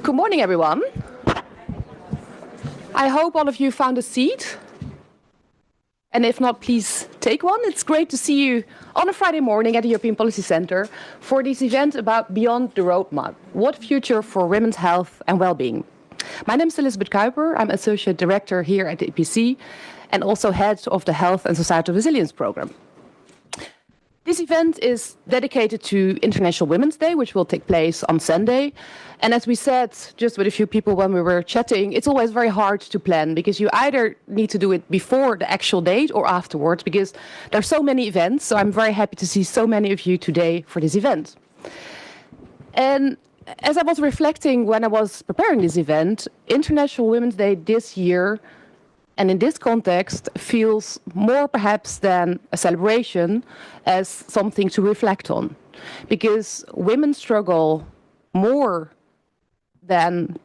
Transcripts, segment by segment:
Good morning, everyone. I hope all of you found a seat. And if not, please take one. It's great to see you on a Friday morning at the European Policy Center for this event about Beyond the Roadmap, what future for women's health and well-being. My name is Elisabetta Kuiper. I'm Associate Director here at the EPC and also Head of the Health and Societal Resilience Program. This event is dedicated to International Women's Day, which will take place on Sunday. And as we said, just with a few people when we were chatting, it's always very hard to plan because you either need to do it before the actual date or afterwards because there are so many events. So I'm very happy to see so many of you today for this event. And as I was reflecting when I was preparing this event, International Women's Day this year, and in this context, feels more perhaps than a celebration as something to reflect on. Because women struggle more than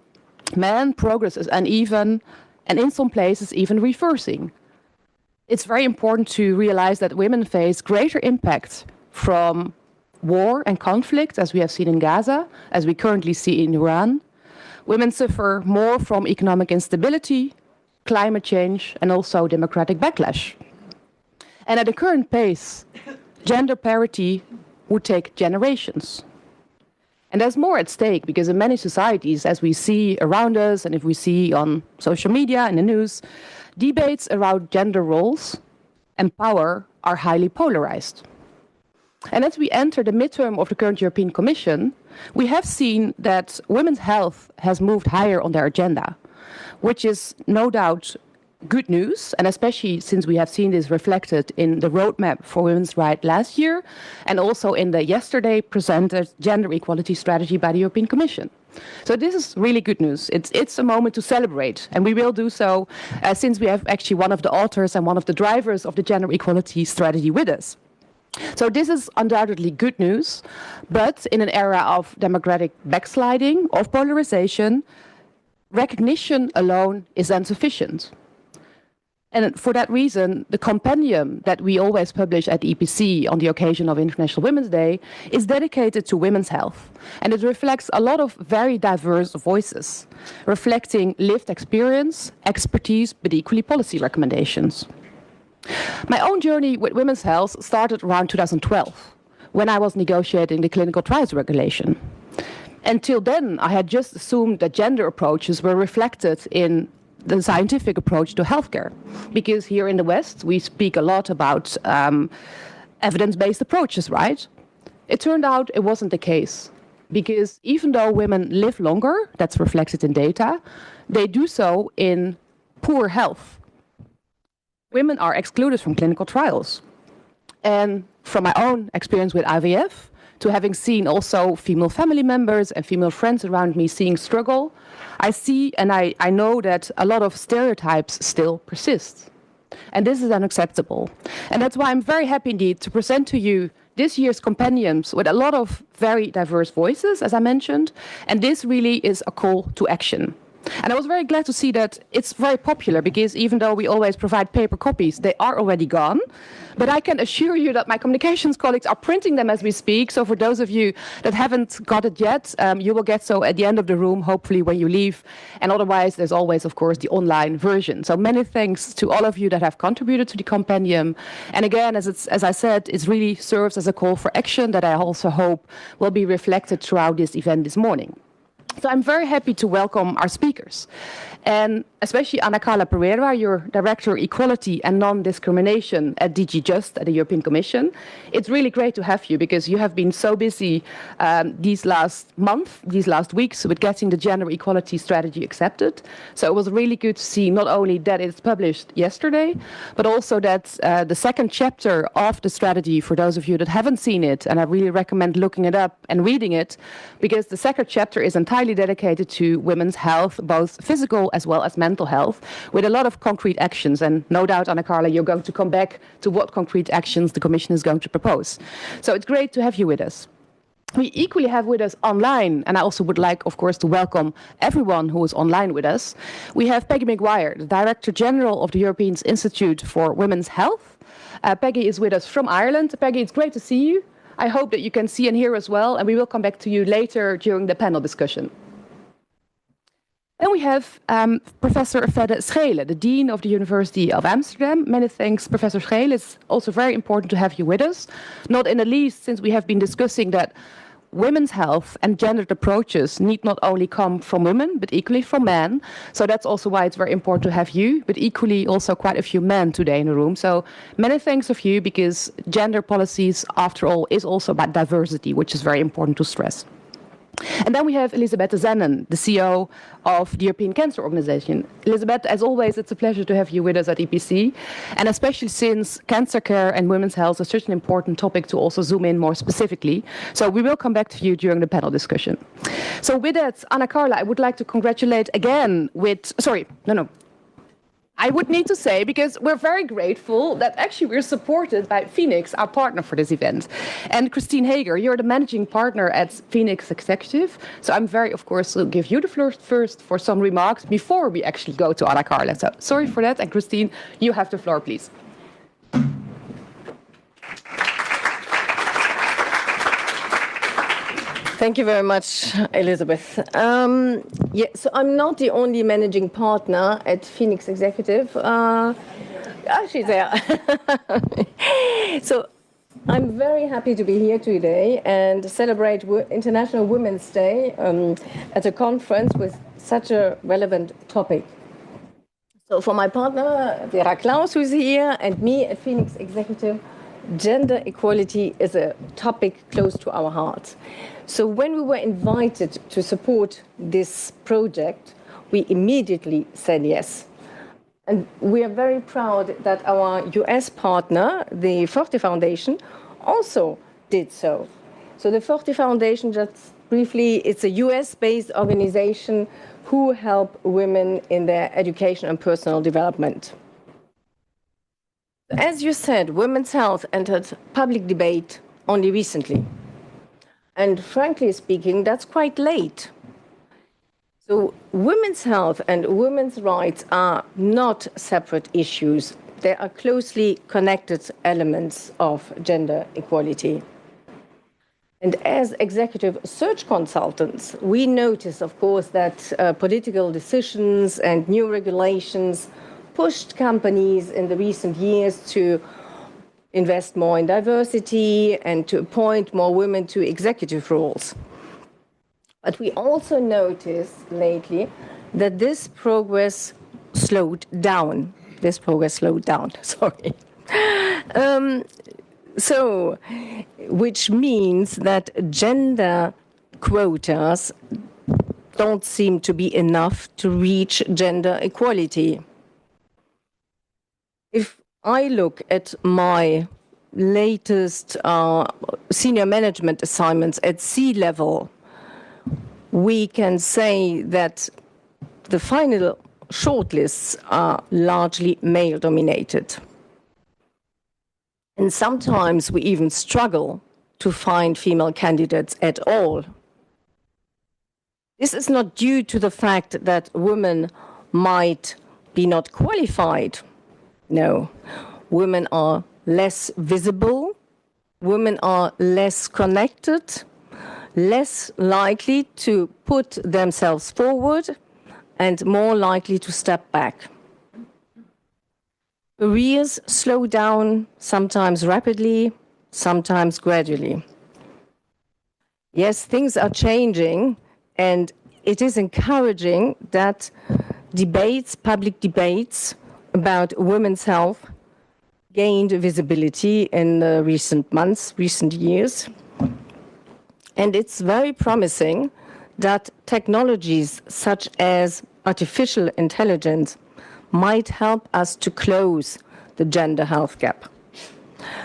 men, progress is uneven, and in some places even reversing. It's very important to realize that women face greater impact from war and conflict, as we have seen in Gaza, as we currently see in Iran. Women suffer more from economic instability, climate change, and also democratic backlash. And at the current pace, gender parity would take generations. And there's more at stake because in many societies, as we see around us and if we see on social media and the news, debates around gender roles and power are highly polarized. And as we enter the midterm of the current European Commission, we have seen that women's health has moved higher on their agenda, which is no doubt good news, and especially since we have seen this reflected in the roadmap for women's rights last year, and also in the yesterday presented gender equality strategy by the European Commission. So this is really good news. It's a moment to celebrate, and we will do so since we have actually one of the authors and one of the drivers of the gender equality strategy with us. So this is undoubtedly good news, but in an era of democratic backsliding, of polarization, recognition alone is insufficient. And for that reason, the compendium that we always publish at the EPC on the occasion of International Women's Day is dedicated to women's health. And it reflects a lot of very diverse voices, reflecting lived experience, expertise, but equally policy recommendations. My own journey with women's health started around 2012, when I was negotiating the clinical trials regulation. Until then, I had just assumed that gender approaches were reflected in the scientific approach to healthcare. Because here in the West, we speak a lot about evidence-based approaches, right? It turned out it wasn't the case. Because even though women live longer, that's reflected in data, they do so in poor health. Women are excluded from clinical trials. And from my own experience with IVF, to having seen also female family members and female friends around me seeing struggle, I see and I know that a lot of stereotypes still persist. And this is unacceptable. And that's why I'm very happy indeed to present to you this year's compendiums with a lot of very diverse voices, as I mentioned, and this really is a call to action. And I was very glad to see that it's very popular because even though we always provide paper copies, they are already gone. But I can assure you that my communications colleagues are printing them as we speak. So for those of you that haven't got it yet, you will get so at the end of the room, hopefully when you leave. And otherwise, there's always, of course, the online version. So many thanks to all of you that have contributed to the compendium. And again, as I said, it really serves as a call for action that I also hope will be reflected throughout this event this morning. So I'm very happy to welcome our speakers, and especially Carla Pereira, your Director Equality and Non-Discrimination at DG Just at the European Commission. It's really great to have you because you have been so busy these last weeks with getting the gender equality strategy accepted. So it was really good to see not only that it's published yesterday, but also that the second chapter of the strategy, for those of you that haven't seen it, and I really recommend looking it up and reading it, because the second chapter is entirely dedicated to women's health, both physical as well as mental health, with a lot of concrete actions. And no doubt, Carla, you're going to come back to what concrete actions the Commission is going to propose. So it's great to have you with us. We equally have with us online, and I also would like, of course, to welcome everyone who is online with us. We have Peggy Maguire, the Director General of the European Institute for Women's Health. Peggy is with us from Ireland. Peggy, it's great to see you. I hope that you can see and hear as well, and we will come back to you later during the panel discussion. Then we have Professor Fedde Scheele, the Dean of the University of Amsterdam. Many thanks, Professor Scheele. It's also very important to have you with us, not in the least since we have been discussing that women's health and gendered approaches need not only come from women, but equally from men. So that's also why it's very important to have you, but equally also quite a few men today in the room. So many thanks of you, because gender policies, after all, is also about diversity, which is very important to stress. And then we have Elisabetta Zanon, the CEO of the European Cancer Organization. Elisabetta, as always, it's a pleasure to have you with us at EPC, and especially since cancer care and women's health is such an important topic to also zoom in more specifically. So we will come back to you during the panel discussion. So with that, Carla, I would like to congratulate again with, I would need to say, because we're very grateful that actually we're supported by Phoenix, our partner for this event. And Christine Heeger, you're the managing partner at Phoenix Executive. So I'm very, of course, will give you the floor first for some remarks before we actually go to Anna Carla. So sorry for that. And Christine, you have the floor, please. Thank you very much, Elizabeth. So I'm not the only managing partner at Phoenix Executive. She's there. So I'm very happy to be here today and celebrate International Women's Day at a conference with such a relevant topic. So for my partner, Vera Klaus, who's here, and me at Phoenix Executive, gender equality is a topic close to our hearts. So when we were invited to support this project, we immediately said yes. And we are very proud that our US partner, the Forte Foundation, also did so. So the Forte Foundation, just briefly, it's a US-based organization who help women in their education and personal development. As you said, women's health entered public debate only recently. And frankly speaking, that's quite late. So women's health and women's rights are not separate issues. They are closely connected elements of gender equality. And as executive search consultants, we notice, of course, that political decisions and new regulations pushed companies in the recent years to invest more in diversity and to appoint more women to executive roles. But we also notice lately that this progress slowed down. Sorry. Which means that gender quotas don't seem to be enough to reach gender equality. If I look at my latest senior management assignments at C-level, we can say that the final shortlists are largely male-dominated. And sometimes we even struggle to find female candidates at all. This is not due to the fact that women might be not qualified. No, women are less visible, women are less connected, less likely to put themselves forward, and more likely to step back. Careers slow down, sometimes rapidly, sometimes gradually. Yes, things are changing, and it is encouraging that public debates about women's health gained visibility in the recent months, recent years. And it's very promising that technologies such as artificial intelligence might help us to close the gender health gap.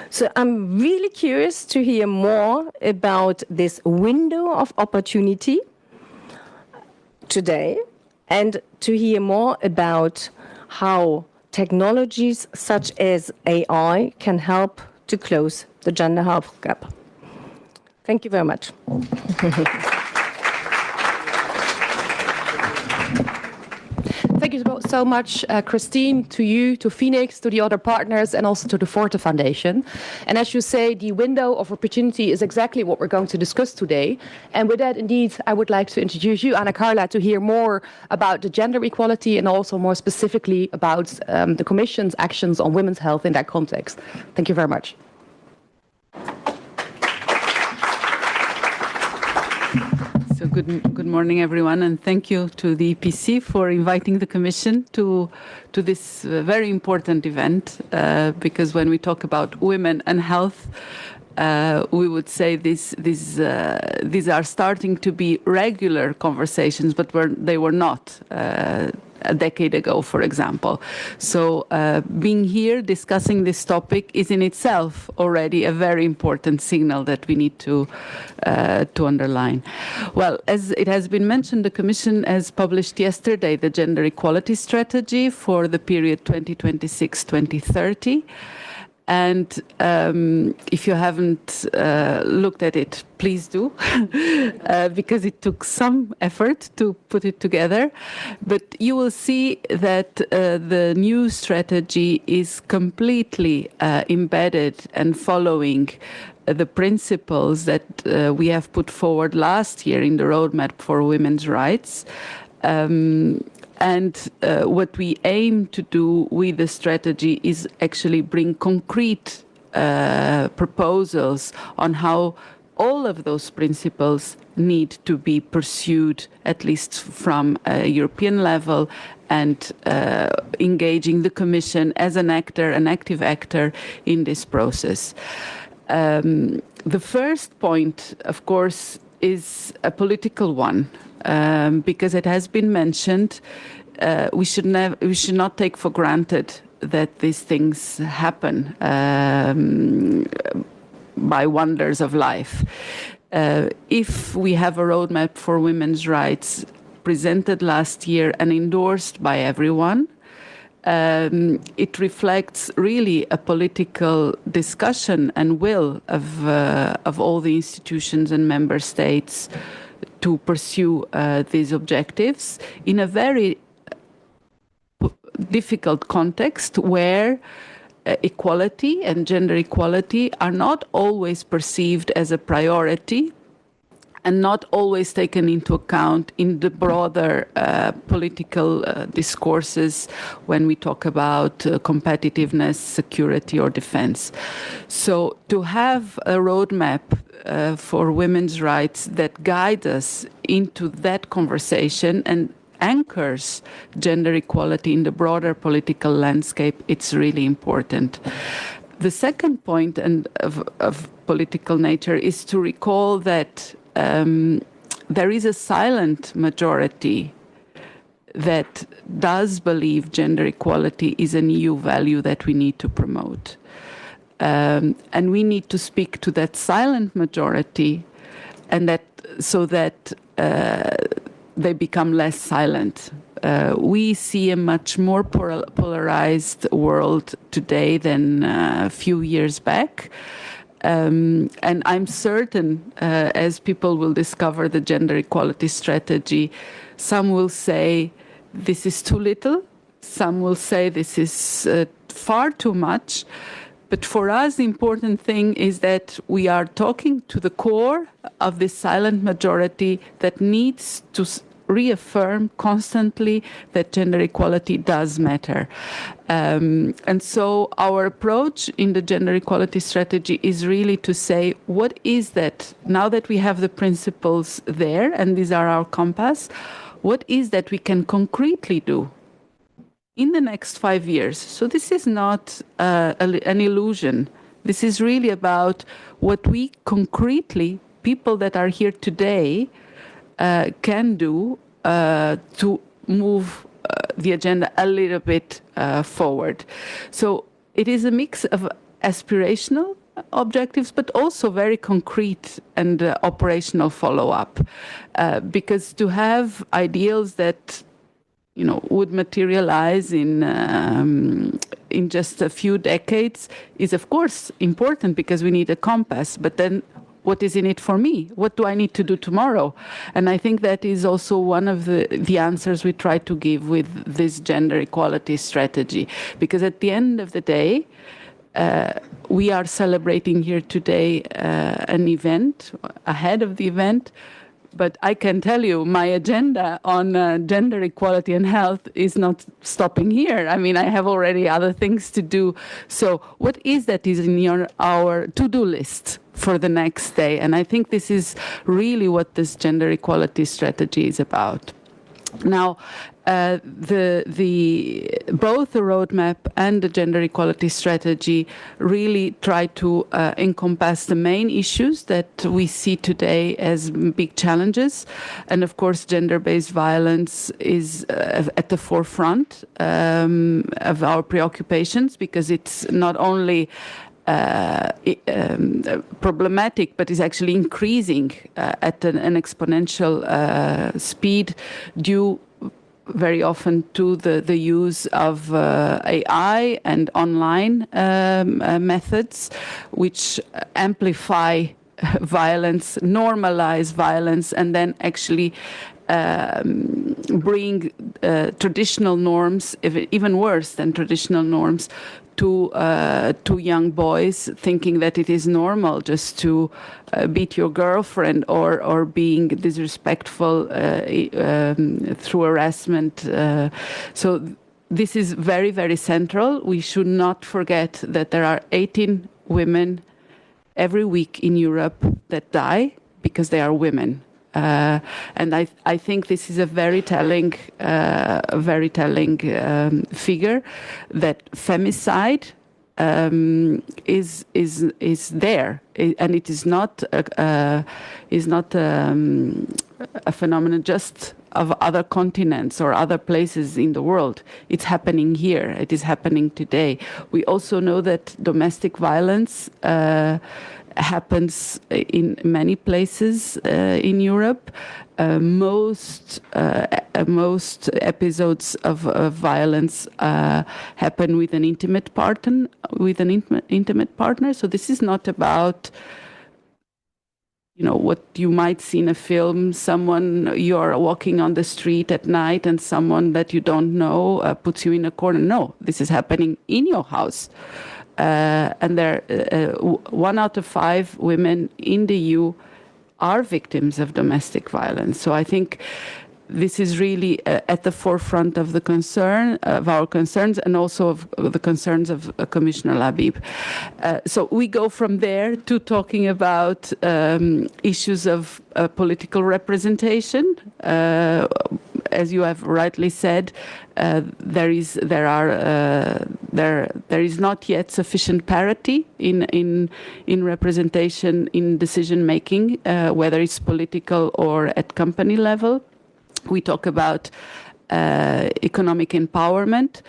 So I'm really curious to hear more about this window of opportunity today and to hear more about how technologies such as AI can help to close the gender health gap. Thank you very much. Thank you so much, Christine, to you, to Phoenix, to the other partners, and also to the Forte Foundation. And as you say, the window of opportunity is exactly what we're going to discuss today. And with that, indeed, I would like to introduce you, Carla, to hear more about the gender equality and also more specifically about the Commission's actions on women's health in that context. Thank you very much. So good morning, everyone, and thank you to the EPC for inviting the Commission to this very important event, because when we talk about women and health, we would say these are starting to be regular conversations, but they were not a decade ago, for example. So being here discussing this topic is in itself already a very important signal that we need to underline. Well, as it has been mentioned, the Commission has published yesterday the Gender Equality Strategy for the period 2026-2030. And if you haven't looked at it, please do, because it took some effort to put it together. But you will see that the new strategy is completely embedded and following the principles that we have put forward last year in the Roadmap for Women's Rights. And what we aim to do with the strategy is actually bring concrete proposals on how all of those principles need to be pursued, at least from a European level, and engaging the Commission as an actor, an active actor in this process. The first point, of course, is a political one. Because it has been mentioned, we should not take for granted that these things happen by wonders of life. If we have a roadmap for women's rights presented last year and endorsed by everyone, it reflects really a political discussion and will of all the institutions and member states to pursue these objectives in a very difficult context where equality and gender equality are not always perceived as a priority and not always taken into account in the broader political discourses when we talk about competitiveness, security, or defense. So to have a roadmap for women's rights that guide us into that conversation and anchors gender equality in the broader political landscape, it's really important. The second point and of political nature is to recall that there is a silent majority that does believe gender equality is an EU value that we need to promote. And we need to speak to that silent majority, and that so that they become less silent. We see a much more polarized world today than a few years back. And I'm certain, as people will discover the gender equality strategy, some will say this is too little, some will say this is far too much. But for us, the important thing is that we are talking to the core of this silent majority that needs to reaffirm constantly that gender equality does matter. And so our approach in the gender equality strategy is really to say, what is that, now that we have the principles there, and these are our compass, what is that we can concretely do in the next 5 years? So this is not an illusion. This is really about what we concretely, people that are here today, can do to move the agenda a little bit forward. So it is a mix of aspirational objectives, but also very concrete and operational follow-up. Because to have ideals that would materialize in just a few decades is, of course, important because we need a compass. But then what is in it for me? What do I need to do tomorrow? And I think that is also one of the answers we try to give with this gender equality strategy. Because at the end of the day, we are celebrating here today an event, ahead of the event, but I can tell you my agenda on gender equality and health is not stopping here. I mean, I have already other things to do. So what is that is in our to-do list for the next day? And I think this is really what this gender equality strategy is about. Now, both the roadmap and the gender equality strategy really try to encompass the main issues that we see today as big challenges. And of course, gender-based violence is at the forefront of our preoccupations, because it's not only problematic, but is actually increasing at an exponential speed due very often to the use of AI and online methods, which amplify violence, normalize violence, and then actually bring traditional norms, even worse than traditional norms, to young boys, thinking that it is normal just to beat your girlfriend or being disrespectful through harassment. So this is very, very central. We should not forget that there are 18 women every week in Europe that die because they are women. And I think this is a very telling figure, that femicide is there, and it is not a phenomenon just of other continents or other places in the world. It's happening here. It is happening today. We also know that domestic violence happens in many places in Europe. Most episodes of violence happen with an intimate partner. So this is not about, you know, what you might see in a film. Someone, you're walking on the street at night and someone that you don't know puts you in a corner. No, this is happening in your house. And 1 out of 5 women in the EU are victims of domestic violence. So I think this is really at the forefront of our concerns, and also of the concerns of Commissioner Labib. So we go from there to talking about issues of political representation. As you have rightly said, there is not yet sufficient parity in representation in decision making, whether it's political or at company level. We talk about economic empowerment,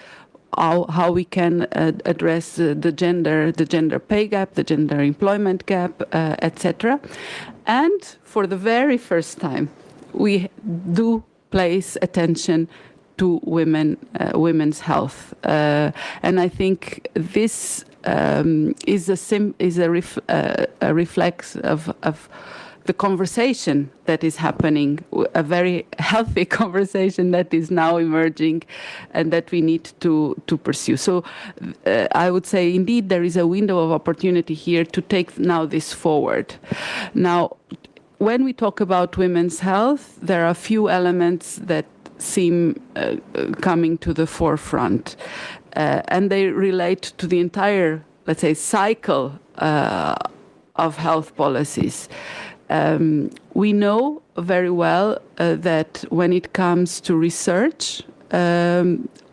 how we can address the gender pay gap, the gender employment gap, etc. And for the very first time, we do place attention to women's health, and I think this is a reflex of the conversation that is happening, a very healthy conversation that is now emerging and that we need to pursue. So I would say, indeed, there is a window of opportunity here to take now this forward. Now, when we talk about women's health, there are a few elements that seem coming to the forefront, and they relate to the entire, let's say, cycle of health policies. We know very well that when it comes to research,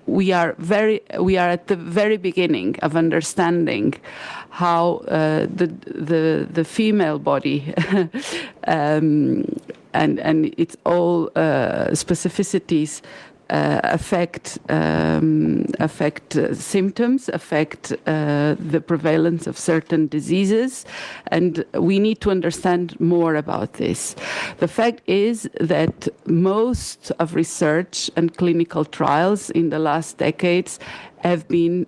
we are at the very beginning of understanding how the female body and its all specificities affect symptoms, affect the prevalence of certain diseases, and we need to understand more about this. The fact is that most of research and clinical trials in the last decades have been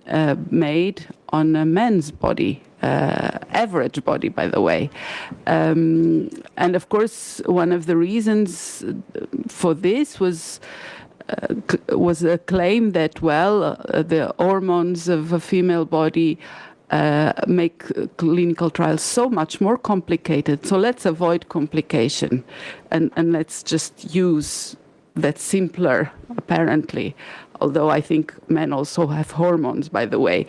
made on a man's body. average body, by the way. And of course, one of the reasons for this was a claim that, well, the hormones of a female body make clinical trials so much more complicated. So let's avoid complication and let's just use that simpler, apparently. Although I think men also have hormones, by the way.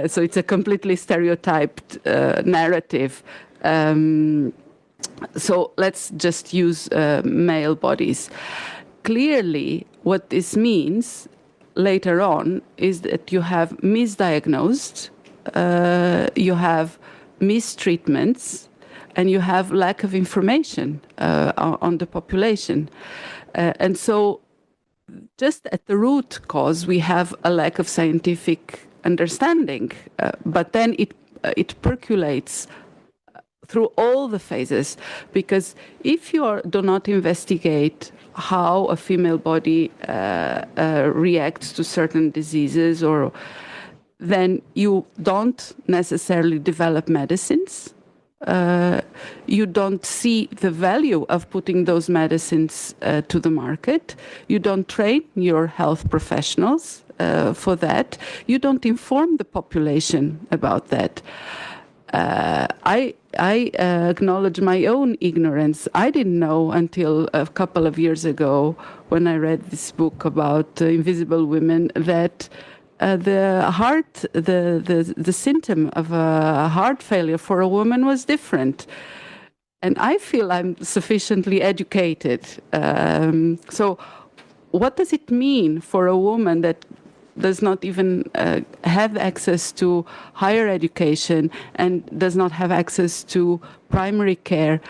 So it's a completely stereotyped narrative. So let's just use male bodies. Clearly, what this means later on is that you have misdiagnosed, you have mistreatments, and you have lack of information on the population. And so just at the root cause, we have a lack of scientific understanding, but then it percolates through all the phases, because if you do not investigate how a female body reacts to certain diseases, or then you don't necessarily develop medicines. You don't see the value of putting those medicines to the market. You don't train your health professionals for that. You don't inform the population about that. I acknowledge my own ignorance. I didn't know until a couple of years ago, when I read this book about invisible women, that the symptom of a heart failure for a woman was different. And I feel I'm sufficiently educated. So what does it mean for a woman that does not even have access to higher education and does not have access to primary care?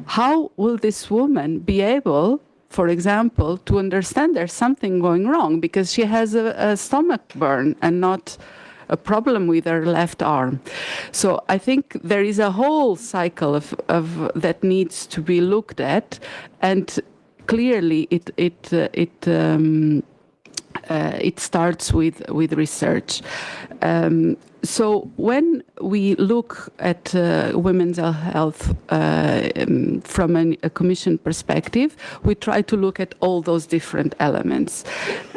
How will this woman be able, for example, to understand there's something going wrong because she has a stomach burn and not a problem with her left arm? So I think there is a whole cycle of that needs to be looked at, and clearly it starts with research. So when we look at women's health from a commission perspective, we try to look at all those different elements.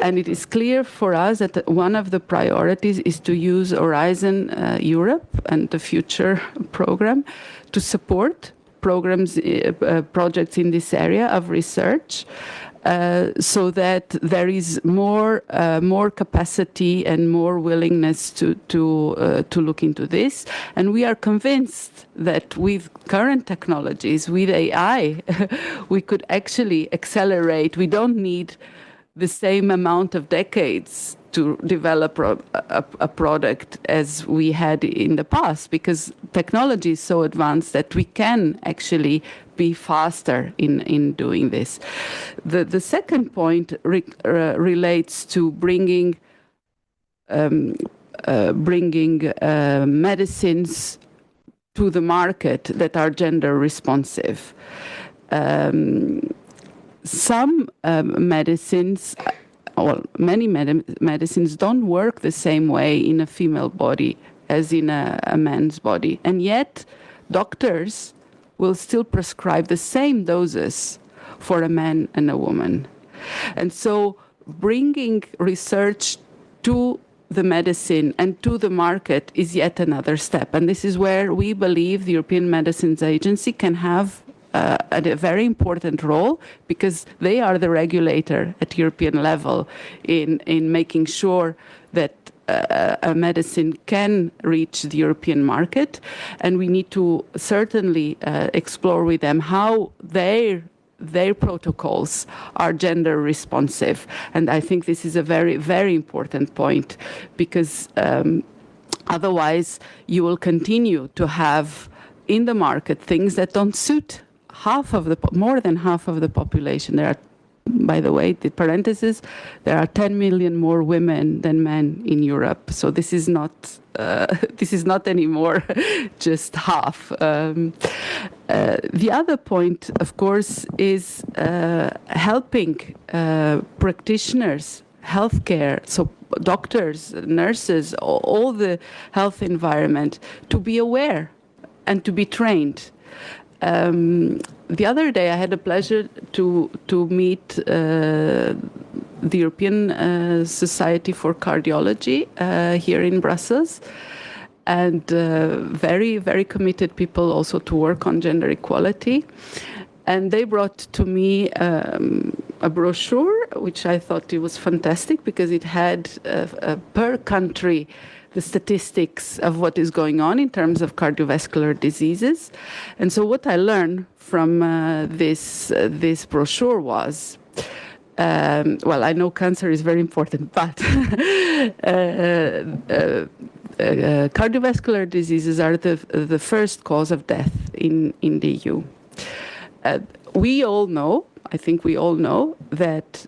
And it is clear for us that one of the priorities is to use Horizon Europe and the Future program to support programs, projects in this area of research, so that there is more capacity and more willingness to look into this. And we are convinced that with current technologies, with AI, we could actually accelerate. We don't need the same amount of decades to develop a product as we had in the past, because technology is so advanced that we can actually be faster in doing this. The second point relates to bringing medicines to the market that are gender responsive. Some medicines, well, many medicines don't work the same way in a female body as in a man's body, and yet doctors will still prescribe the same doses for a man and a woman. And so bringing research to the medicine and to the market is yet another step. And this is where we believe the European Medicines Agency can have a very important role, because they are the regulator at European level in making sure that a medicine can reach the European market. And we need to certainly explore with them how their protocols are gender responsive. And I think this is a very, very important point, because otherwise you will continue to have in the market things that don't suit more than half of the population. There are, by the way, the parenthesis, there are 10 million more women than men in Europe. So this is not anymore just half. The other point, of course, is helping practitioners, healthcare, so doctors, nurses, all the health environment, to be aware and to be trained. The other day I had the pleasure to meet the European Society for Cardiology here in Brussels, and very, very committed people also to work on gender equality. And they brought to me a brochure, which I thought it was fantastic because it had per country the statistics of what is going on in terms of cardiovascular diseases. And so what I learned from this brochure was, well, I know cancer is very important, but cardiovascular diseases are the first cause of death in the EU. We all know, I think we all know, that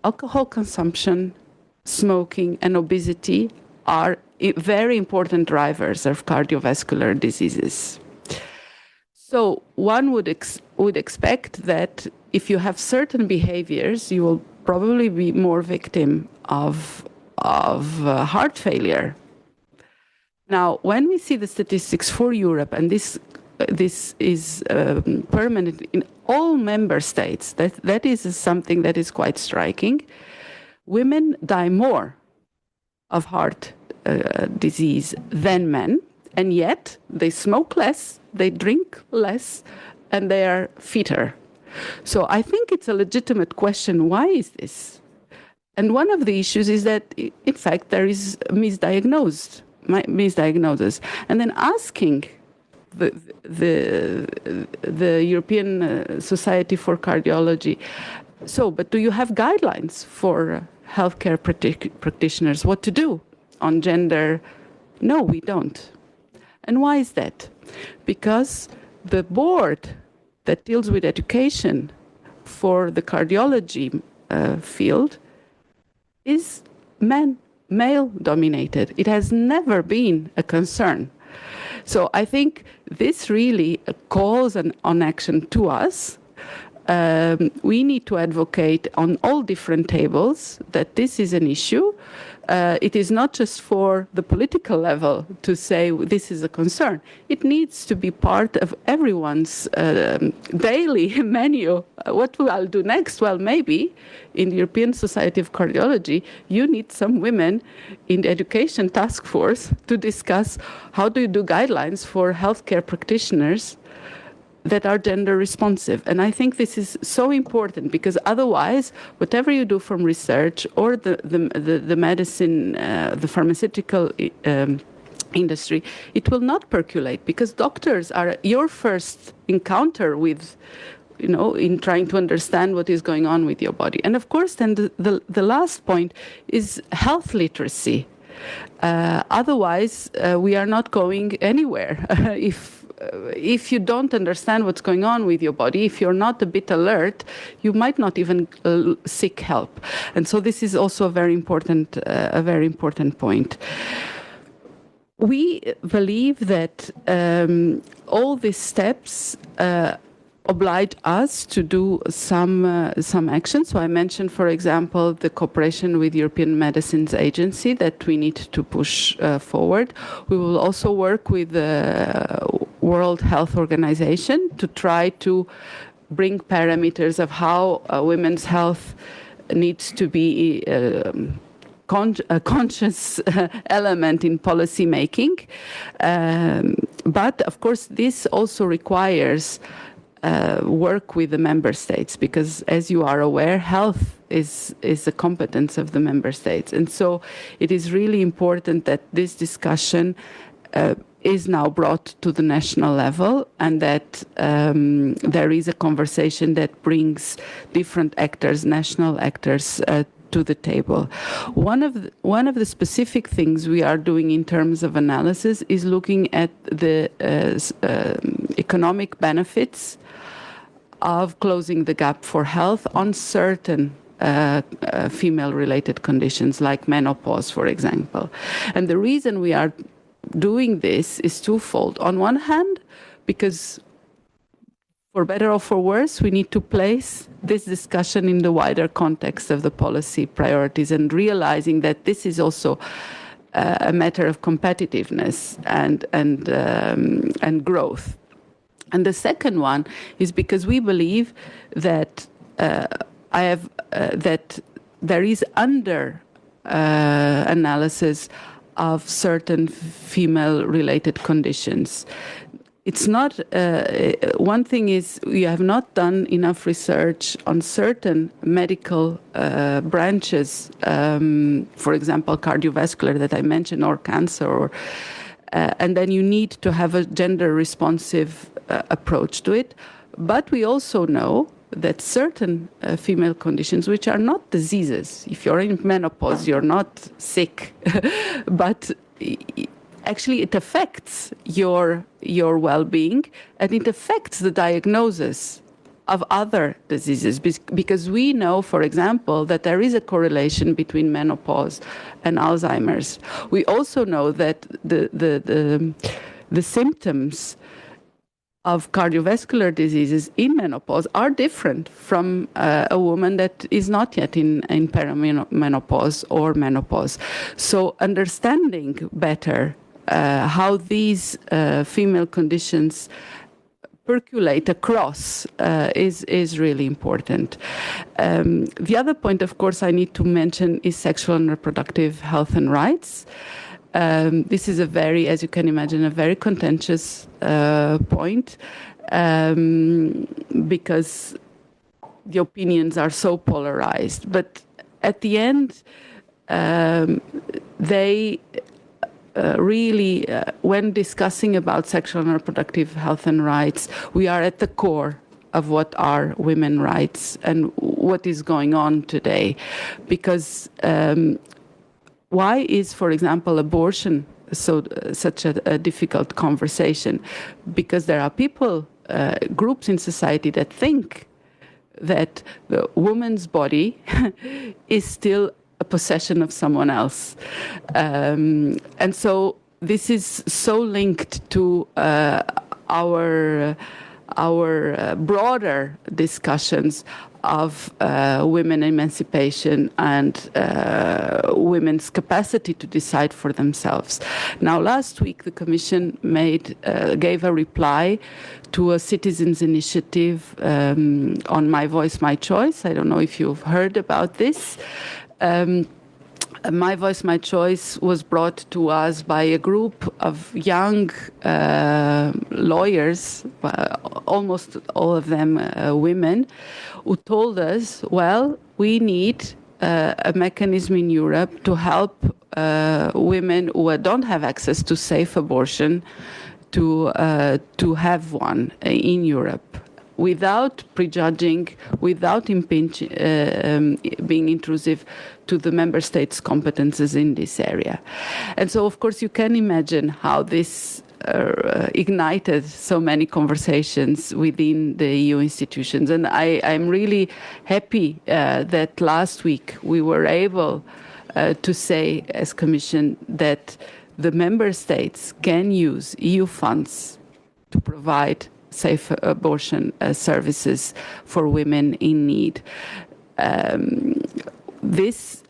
alcohol consumption, smoking, and obesity are very important drivers of cardiovascular diseases. So one would expect that if you have certain behaviors, you will probably be more victim of heart failure. Now, when we see the statistics for Europe, and this is permanent in all member states, that is something that is quite striking. Women die more of heart disease than men, and yet they smoke less, they drink less, and they are fitter. So I think it's a legitimate question, why is this? And one of the issues is that, in fact, there is misdiagnosis. And then asking the European Society for Cardiology, so, but do you have guidelines for healthcare practitioners what to do on gender? No, we don't. And why is that? Because the board that deals with education for the cardiology field is male dominated. It has never been a concern. So I think this really calls on action to us. We need to advocate on all different tables that this is an issue. It is not just for the political level to say this is a concern. It needs to be part of everyone's daily menu. What will I do next? Well, maybe in the European Society of Cardiology, you need some women in the education task force to discuss how do you do guidelines for healthcare practitioners that are gender responsive. And I think this is so important because otherwise, whatever you do from research or the medicine, the pharmaceutical industry, it will not percolate because doctors are your first encounter with, in trying to understand what is going on with your body. And of course, then the last point is health literacy. Otherwise, we are not going anywhere. If you don't understand what's going on with your body, if you're not a bit alert, you might not even seek help. And so this is also a very important point. We believe that all these steps oblige us to do some action. So I mentioned, for example, the cooperation with European Medicines Agency that we need to push forward. We will also work with the World Health Organization to try to bring parameters of how women's health needs to be a conscious element in policy making. But of course, this also requires work with the member states because, as you are aware, health is a competence of the member states. And so it is really important that this discussion is now brought to the national level and that there is a conversation that brings different actors, national actors, to the table. One of the specific things we are doing in terms of analysis is looking at the economic benefits of closing the gap for health on certain female-related conditions like menopause, for example. And the reason we are doing this is twofold. On one hand, because for better or for worse, we need to place this discussion in the wider context of the policy priorities and realizing that this is also a matter of competitiveness and growth. And the second one is because we believe that that there is under analysis of certain female-related conditions. It's not, one thing is we have not done enough research on certain medical branches, for example, cardiovascular that I mentioned, or cancer, and then you need to have a gender-responsive approach to it. But we also know that certain female conditions, which are not diseases, if you're in menopause, you're not sick, but actually it affects your well-being, and it affects the diagnosis of other diseases, because we know, for example, that there is a correlation between menopause and Alzheimer's. We also know that the symptoms of cardiovascular diseases in menopause are different from a woman that is not yet in perimenopause or menopause. So understanding better how these female conditions percolate across is really important. The other point, of course, I need to mention is sexual and reproductive health and rights. This is a very, as you can imagine, a very contentious point because the opinions are so polarized. But at the end, they really, when discussing about sexual and reproductive health and rights, we are at the core of what are women's rights and what is going on today. Because why is, for example, abortion such a difficult conversation? Because there are people, groups in society that think that the woman's body is still a possession of someone else. And so this is so linked to our broader discussions of women emancipation and women's capacity to decide for themselves. Now, last week, the Commission gave a reply to a citizens' initiative on My Voice, My Choice. I don't know if you've heard about this. My Voice, My Choice was brought to us by a group of young lawyers, almost all of them women, who told us, well, we need a mechanism in Europe to help women who don't have access to safe abortion to have one in Europe, without prejudging, without being intrusive to the member states' competences in this area. And so, of course, you can imagine how this ignited so many conversations within the EU institutions. And I'm really happy that last week we were able to say, as Commission, that the member states can use EU funds to provide safe abortion services for women in need. This,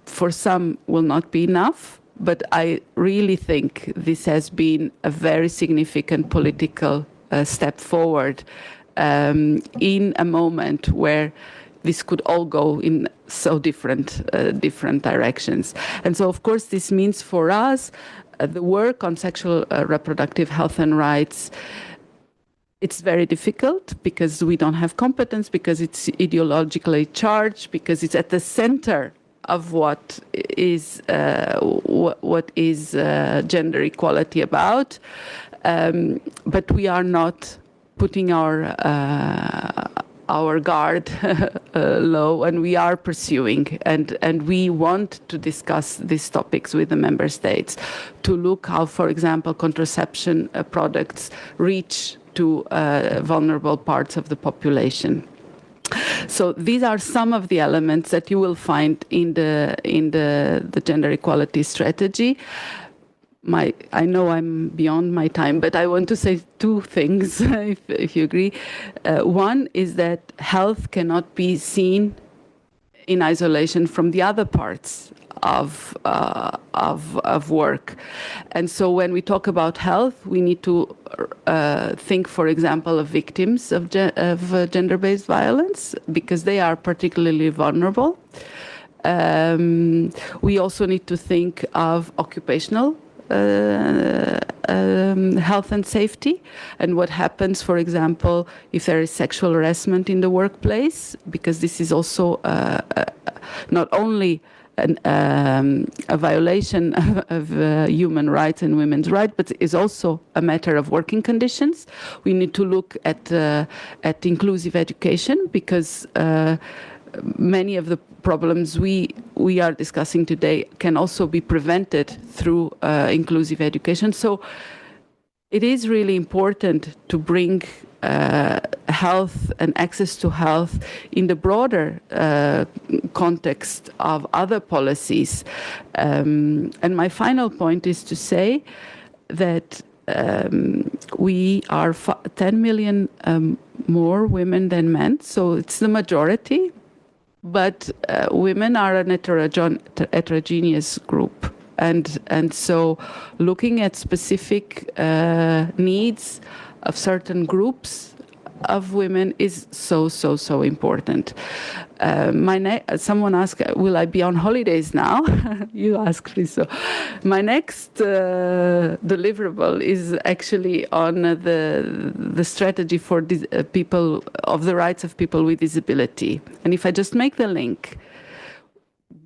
for some, will not be enough, but I really think this has been a very significant political step forward in a moment where this could all go in so different directions. And so, of course, this means for us, the work on sexual reproductive health and rights, it's very difficult because we don't have competence, because it's ideologically charged, because it's at the center of what is gender equality about. But we are not putting our guard low, and we are pursuing, and we want to discuss these topics with the member states to look how, for example, contraception products reach to vulnerable parts of the population. So these are some of the elements that you will find in the gender equality strategy. I know I'm beyond my time, but I want to say two things, if you agree. One is that health cannot be seen in isolation from the other parts of work. And so when we talk about health, we need to think, for example, of victims of gender-based violence, because they are particularly vulnerable. We also need to think of occupational health and safety, and what happens, for example, if there is sexual harassment in the workplace, because this is also not only a violation of human rights and women's rights, but is also a matter of working conditions. We need to look at inclusive education, because many of the problems we are discussing today can also be prevented through inclusive education. So it is really important to bring health and access to health in the broader context of other policies. And my final point is to say that we are 10 million more women than men, so it's the majority. But women are an heterogeneous group, and so looking at specific needs of certain groups of women is so important. Someone asked, will I be on holidays now? You asked me so. My next deliverable is actually on the strategy for people of the rights of people with disability. And if I just make the link,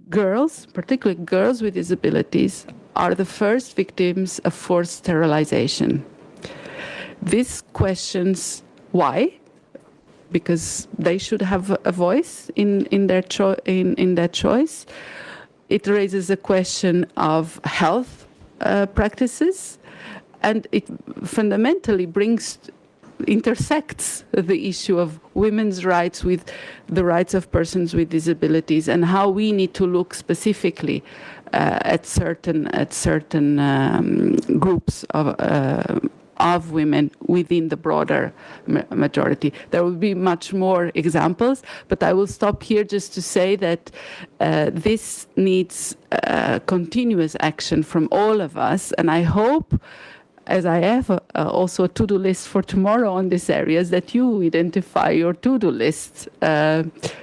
girls, particularly girls with disabilities, are the first victims of forced sterilization. This questions why, because they should have a voice in that choice. It raises a question of health practices, and it fundamentally intersects the issue of women's rights with the rights of persons with disabilities, and how we need to look specifically at certain groups of women within the broader majority. There will be much more examples, but I will stop here just to say that this needs continuous action from all of us, and I hope, as I have also a to-do list for tomorrow on these areas, that you identify your to-do lists,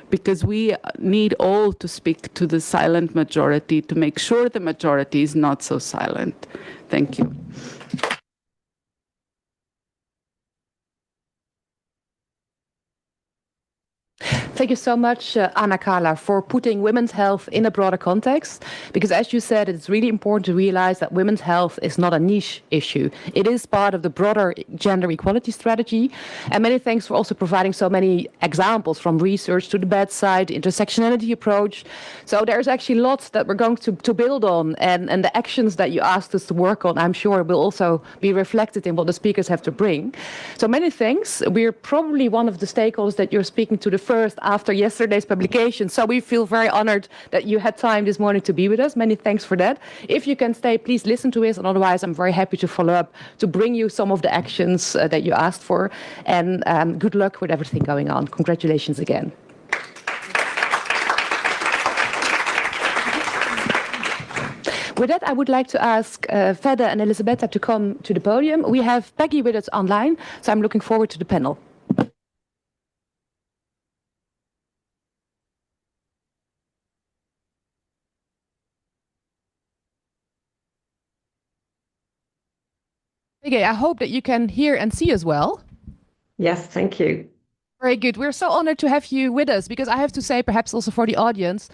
because we need all to speak to the silent majority to make sure the majority is not so silent. Thank you. Thank you so much, Anna Carla, for putting women's health in a broader context. Because as you said, it's really important to realize that women's health is not a niche issue. It is part of the broader gender equality strategy. And many thanks for also providing so many examples, from research to the bedside, intersectionality approach. So there's actually lots that we're going to build on. And the actions that you asked us to work on, I'm sure, will also be reflected in what the speakers have to bring. So many thanks. We're probably one of the stakeholders that you're speaking to the first after yesterday's publication. So we feel very honored that you had time this morning to be with us. Many thanks for that. If you can stay, please listen to us. And otherwise, I'm very happy to follow up to bring you some of the actions that you asked for. And good luck with everything going on. Congratulations again. With that, I would like to ask Fedde and Elisabetta to come to the podium. We have Peggy with us online, so I'm looking forward to the panel. Peggy, I hope that you can hear and see us well. Yes, thank you. Very good. We're so honored to have you with us, because I have to say, perhaps also for the audience,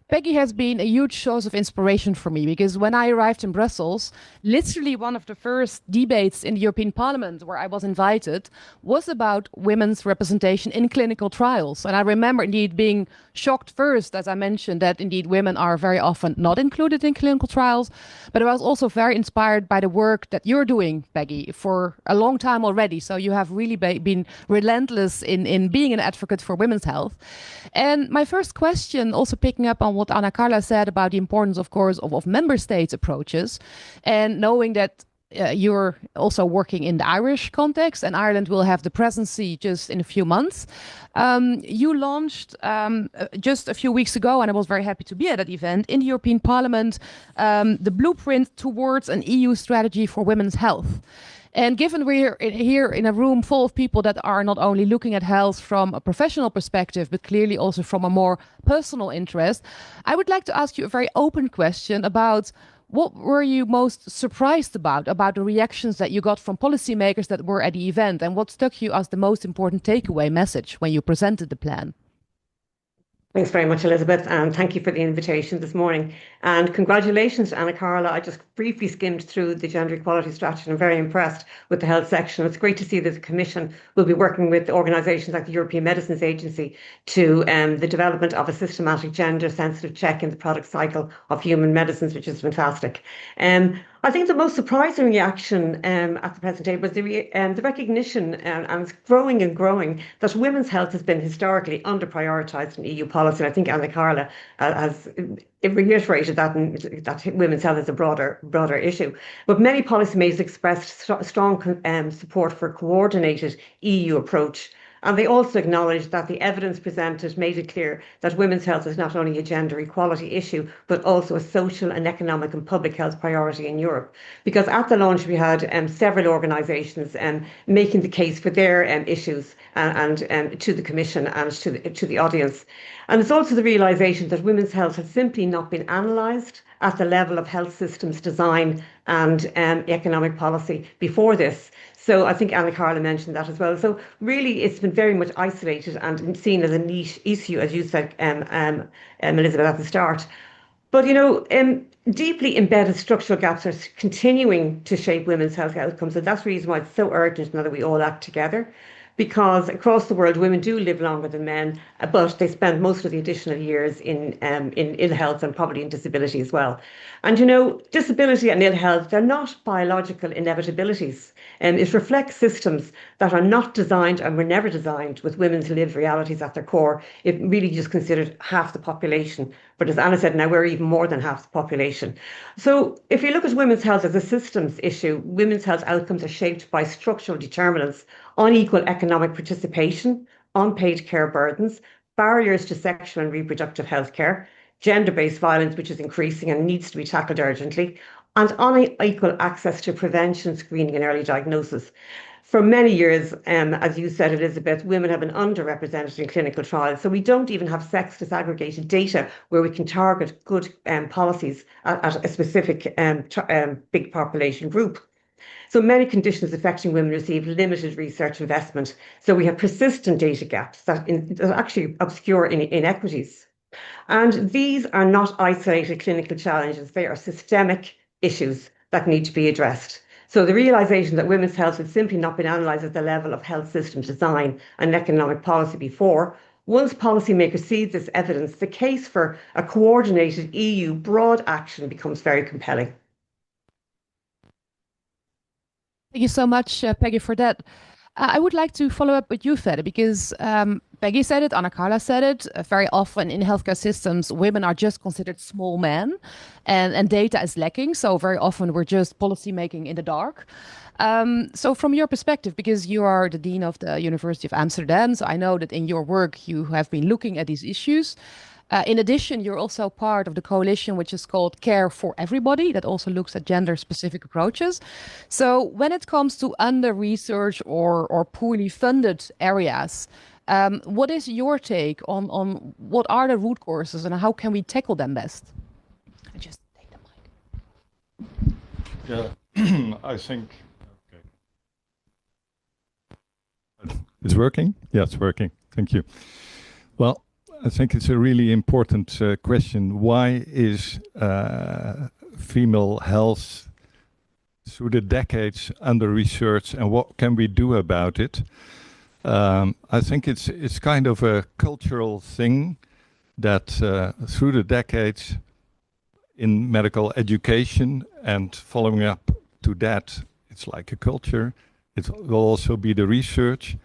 Peggy has been a huge source of inspiration for me, because when I arrived in Brussels, literally one of the first debates in the European Parliament where I was invited was about women's representation in clinical trials. And I remember indeed being shocked first, as I mentioned, that indeed women are very often not included in clinical trials. But I was also very inspired by the work that you're doing, Peggy, for a long time already. So you have really been relentless in being an advocate for women's health. And my first question, also picking up on what Anna Carla said about the importance, of course, of member states' approaches, and knowing that you're also working in the Irish context, and Ireland will have the presidency just in a few months. You launched just a few weeks ago, and I was very happy to be at that event, in the European Parliament, the blueprint towards an EU strategy for women's health. And given we're here in a room full of people that are not only looking at health from a professional perspective, but clearly also from a more personal interest, I would like to ask you a very open question about what were you most surprised about the reactions that you got from policymakers that were at the event, and what struck you as the most important takeaway message when you presented the plan? Thanks very much, Elisabeth, and thank you for the invitation this morning. And congratulations to Anna Carla. I just briefly skimmed through the gender equality strategy and I'm very impressed with the health section. It's great to see that the Commission will be working with organisations like the European Medicines Agency to the development of a systematic gender-sensitive check in the product cycle of human medicines, which is fantastic. I think the most surprising reaction at the present day was the recognition, and it's growing and growing, that women's health has been historically under-prioritised in EU policy. And I think Anna Carla has reiterated that, that women's health is a broader issue. But many policymakers expressed strong support for a coordinated EU approach. And they also acknowledged that the evidence presented made it clear that women's health is not only a gender equality issue, but also a social and economic and public health priority in Europe. Because at the launch, we had several organisations making the case for their issues and to the Commission and to the audience. And it's also the realisation that women's health has simply not been analysed at the level of health systems design and economic policy before this. So I think Anna Carla mentioned that as well. So really, it's been very much isolated and seen as a niche issue, as you said, Elisabeth, at the start. But, you know, deeply embedded structural gaps are continuing to shape women's health outcomes. And that's the reason why it's so urgent now that we all act together. Because across the world, women do live longer than men, but they spend most of the additional years in ill health and probably in disability as well. And, you know, disability and ill health, they're not biological inevitabilities. It reflects systems that are not designed and were never designed with women's lived realities at their core. It really just considered half the population. But as Anna said, now we're even more than half the population. So if you look at women's health as a systems issue, women's health outcomes are shaped by structural determinants: unequal economic participation, unpaid care burdens, barriers to sexual and reproductive health care, gender-based violence, which is increasing and needs to be tackled urgently, and unequal access to prevention, screening and early diagnosis. For many years, as you said, Elisabeth, women have been underrepresented in clinical trials. So we don't even have sex disaggregated data where we can target good policies at a specific big population group. So many conditions affecting women receive limited research investment. So we have persistent data gaps that actually obscure inequities. And these are not isolated clinical challenges. They are systemic issues that need to be addressed. So the realisation that women's health had simply not been analysed at the level of health systems design and economic policy before. Once policymakers see this evidence, the case for a coordinated EU broad action becomes very compelling. Thank you so much, Peggy, for that. I would like to follow up with you, Fedde, because Peggy said it, Anna Carla said it. Very often in healthcare systems, women are just considered small men, and data is lacking. So very often we're just policy making in the dark. So from your perspective, because you are the Dean of the University of Amsterdam, so I know that in your work you have been looking at these issues. In addition, you're also part of the coalition which is called Care for Everybody, that also looks at gender-specific approaches. So when it comes to under-researched or poorly funded areas, what is your take on what are the root causes and how can we tackle them best? I just take the mic. Yeah, I think... Okay. It's working? Yeah, it's working. Thank you. Well, I think it's a really important question. Why is female health through the decades under research, and what can we do about it? I think it's kind of a cultural thing that through the decades in medical education and following up to that, it's like a culture. It will also be the research.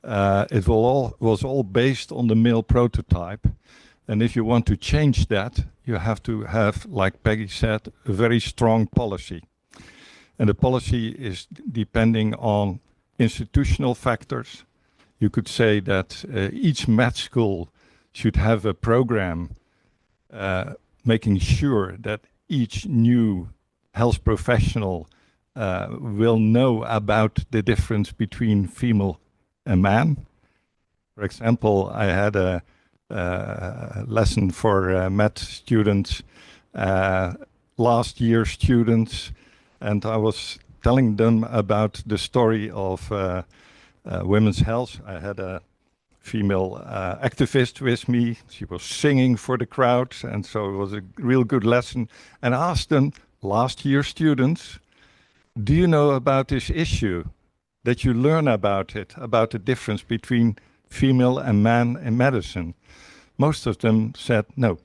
It was all based on the male prototype, And if you want to change that, you have to have, like Peggy said, a very strong policy. And the policy is depending on institutional factors. You could say that each med school should have a program making sure that each new health professional will know about the difference between female and man. For example, I had a lesson for med students, last year students, and I was telling them about the story of women's health. I had a female activist with me. She was singing for the crowd, and so it was a real good lesson. And I asked them, last year students, do you know about this issue? That you learn about it, about the difference between female and man in medicine? Most of them said no.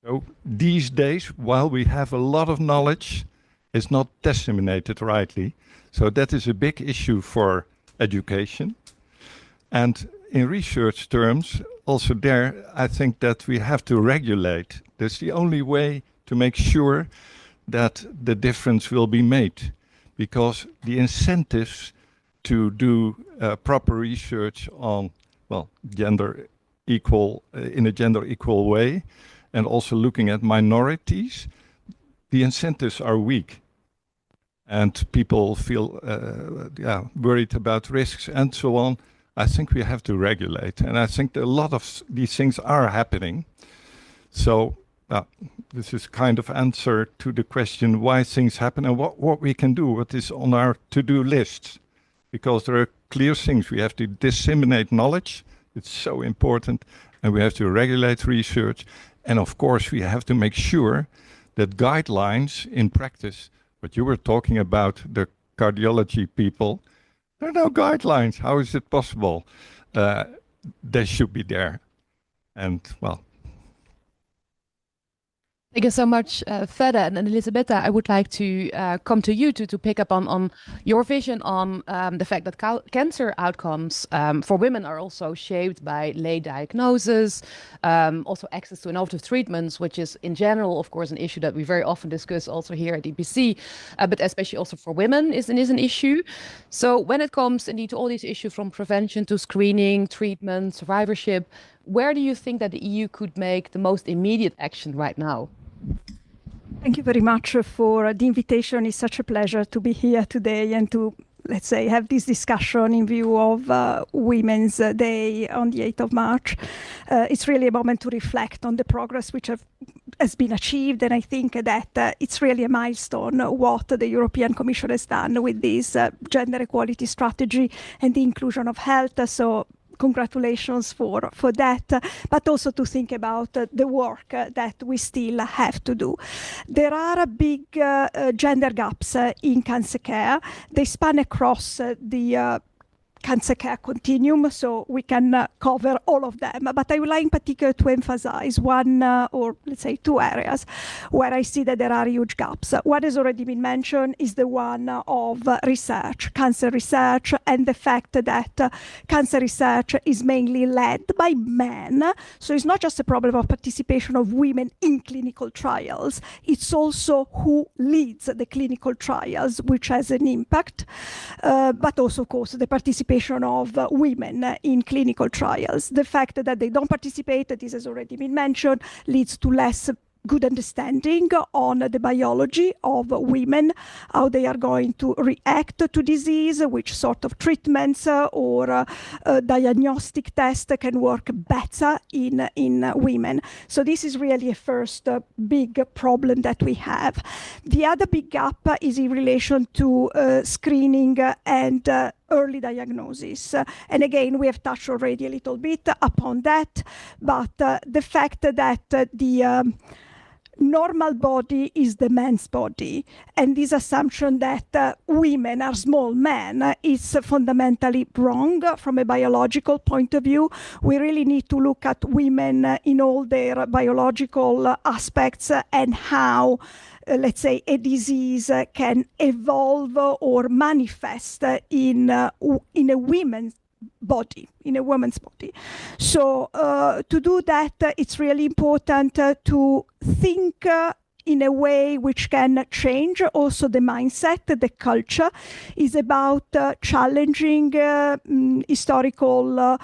So these days, while we have a lot of knowledge, it's not disseminated rightly. So that is a big issue for education. And in research terms, also there, I think that we have to regulate. That's the only way to make sure that the difference will be made, because the incentives to do proper research on, well, gender equal, in a gender equal way, and also looking at minorities, the incentives are weak. And people feel worried about risks and so on. I think we have to regulate. And I think that a lot of these things are happening. So this is kind of answer to the question why things happen and what we can do, what is on our to-do list. Because there are clear things. We have to disseminate knowledge. It's so important. And we have to regulate research. And of course, we have to make sure that guidelines in practice, what you were talking about, the cardiology people, there are no guidelines. How is it possible? They should be there. And, well. Thank you so much, Fedde. And Elisabetta, I would like to come to you to pick up on your vision on the fact that cancer outcomes for women are also shaped by late diagnosis, also access to innovative treatments, which is in general, of course, an issue that we very often discuss also here at EPC, but especially also for women is an issue. So when it comes indeed to all these issues from prevention to screening, treatment, survivorship, where do you think that the EU could make the most immediate action right now? Thank you very much for the invitation. It's such a pleasure to be here today and to, let's say, have this discussion in view of Women's Day on the 8th of March. It's really a moment to reflect on the progress which has been achieved, and I think that it's really a milestone what the European Commission has done with this gender equality strategy and the inclusion of health. So congratulations for that, but also to think about the work that we still have to do. There are big gender gaps in cancer care. They span across the cancer care continuum, so we can cover all of them. But I would like in particular to emphasize one or let's say two areas where I see that there are huge gaps. What has already been mentioned is the one of research, cancer research, and the fact that cancer research is mainly led by men. So it's not just a problem of participation of women in clinical trials, it's also who leads the clinical trials, which has an impact, but also, of course, the participation of women in clinical trials. The fact that they don't participate, this has already been mentioned, leads to less good understanding on the biology of women, how they are going to react to disease, which sort of treatments or diagnostic tests can work better in women. So this is really a first big problem that we have. The other big gap is in relation to screening and early diagnosis. And again, we have touched already a little bit upon that, but the fact that the normal body is the man's body, and this assumption that women are small men is fundamentally wrong from a biological point of view. We really need to look at women in all their biological aspects and how let's say a disease can evolve or manifest in a woman's body, in a woman's body. So to do that, it's really important to think in a way which can change also the mindset. The culture is about challenging historical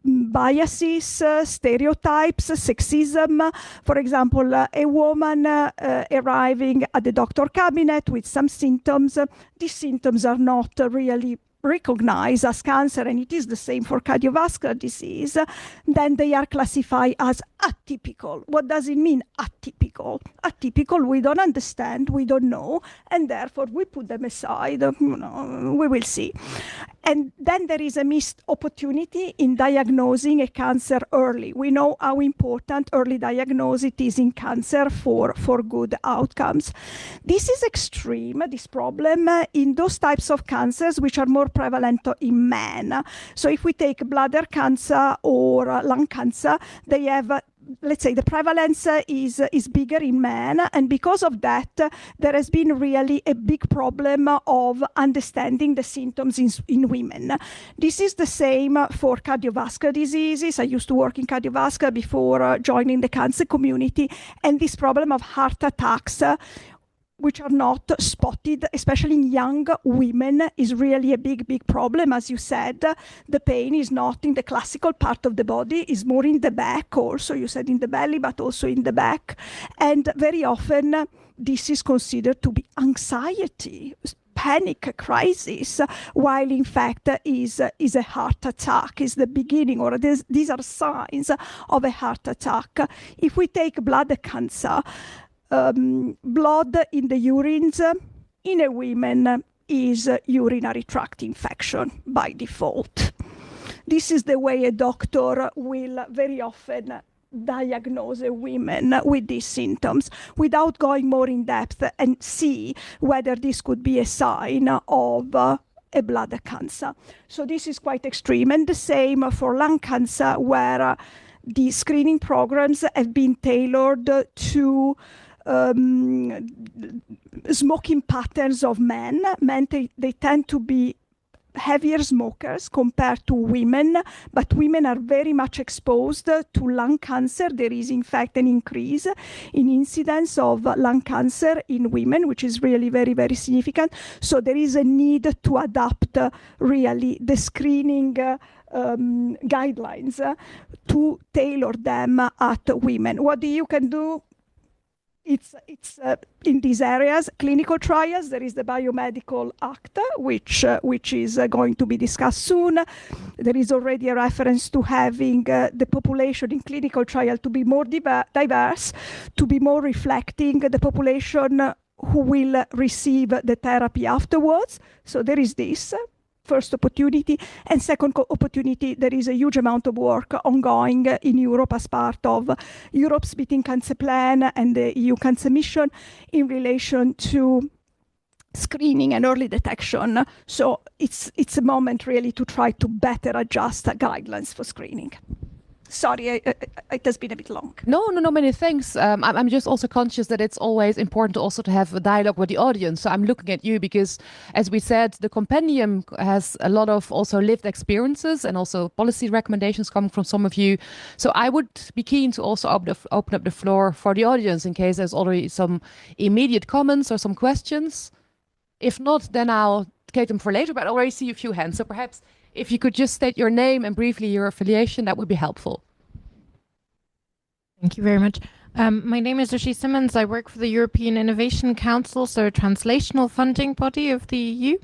biases, stereotypes, sexism. For example, a woman arriving at the doctor cabinet with some symptoms, these symptoms are not really recognized as cancer, and it is the same for cardiovascular disease, then they are classified as atypical. What does it mean, atypical? Atypical, we don't understand, we don't know, and therefore we put them aside. We will see. And then there is a missed opportunity in diagnosing a cancer early. We know how important early diagnosis is in cancer for good outcomes. This is extreme, this problem, in those types of cancers which are more prevalent in men. So if we take bladder cancer or lung cancer, they have let's say the prevalence is bigger in men, and because of that there has been really a big problem of understanding the symptoms in women. This is the same for cardiovascular diseases. I used to work in cardiovascular before joining the cancer community, and this problem of heart attacks which are not spotted, especially in young women, is really a big problem. As you said, the pain is not in the classical part of the body, is more in the back also. You said in the belly, but also in the back. And very often, this is considered to be anxiety, panic crisis, while in fact is a heart attack, is the beginning, or these are signs of a heart attack. If we take bladder cancer, blood in the urines in a woman is urinary tract infection by default. This is the way a doctor will very often diagnose a woman with these symptoms without going more in depth and see whether this could be a sign of a bladder cancer. So this is quite extreme. And the same for lung cancer, where the screening programs have been tailored to smoking patterns of men. Men, they tend to be heavier smokers compared to women, but women are very much exposed to lung cancer. There is in fact an increase in incidence of lung cancer in women, which is really very significant. So there is a need to adapt really the screening guidelines to tailor them at women. What you can do, it's in these areas, clinical trials. There is the biomedical ACTA, which is going to be discussed soon. There is already a reference to having the population in clinical trial to be more diverse, to be more reflecting the population who will receive the therapy afterwards. So there is this first opportunity. And second opportunity, there is a huge amount of work ongoing in Europe as part of Europe's Beating Cancer Plan and the EU Cancer Mission in relation to screening and early detection. So it's a moment really to try to better adjust guidelines for screening. Sorry, it has been a bit long. No, many thanks. I'm just also conscious that it's always important to have a dialogue with the audience. So I'm looking at you because, as we said, the compendium has a lot of also lived experiences and also policy recommendations coming from some of you. So I would be keen to also open up the floor for the audience in case there's already some immediate comments or some questions. If not, then I'll take them for later, but I already see a few hands. So perhaps if you could just state your name and briefly your affiliation, that would be helpful. Thank you very much. My name is Rishi Simmons. I work for the European Innovation Council, so a translational funding body of the EU.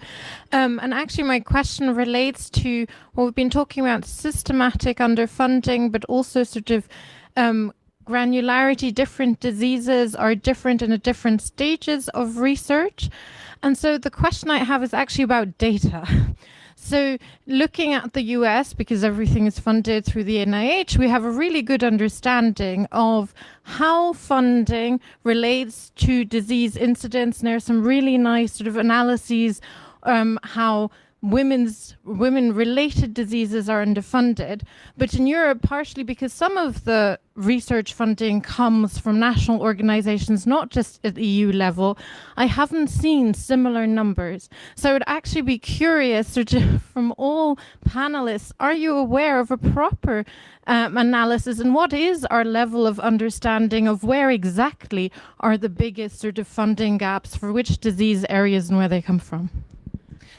And actually my question relates to what we've been talking about, systematic underfunding, but also sort of granularity. Different diseases are different in different stages of research. And so the question I have is actually about data. So looking at the US, because everything is funded through the NIH, we have a really good understanding of how funding relates to disease incidence. And there are some really nice sort of analyses how women-related diseases are underfunded. But in Europe, partially because some of the research funding comes from national organizations, not just at EU level, I haven't seen similar numbers. So I would actually be curious from all panelists, are you aware of a proper analysis, and what is our level of understanding of where exactly are the biggest sort of funding gaps for which disease areas and where they come from?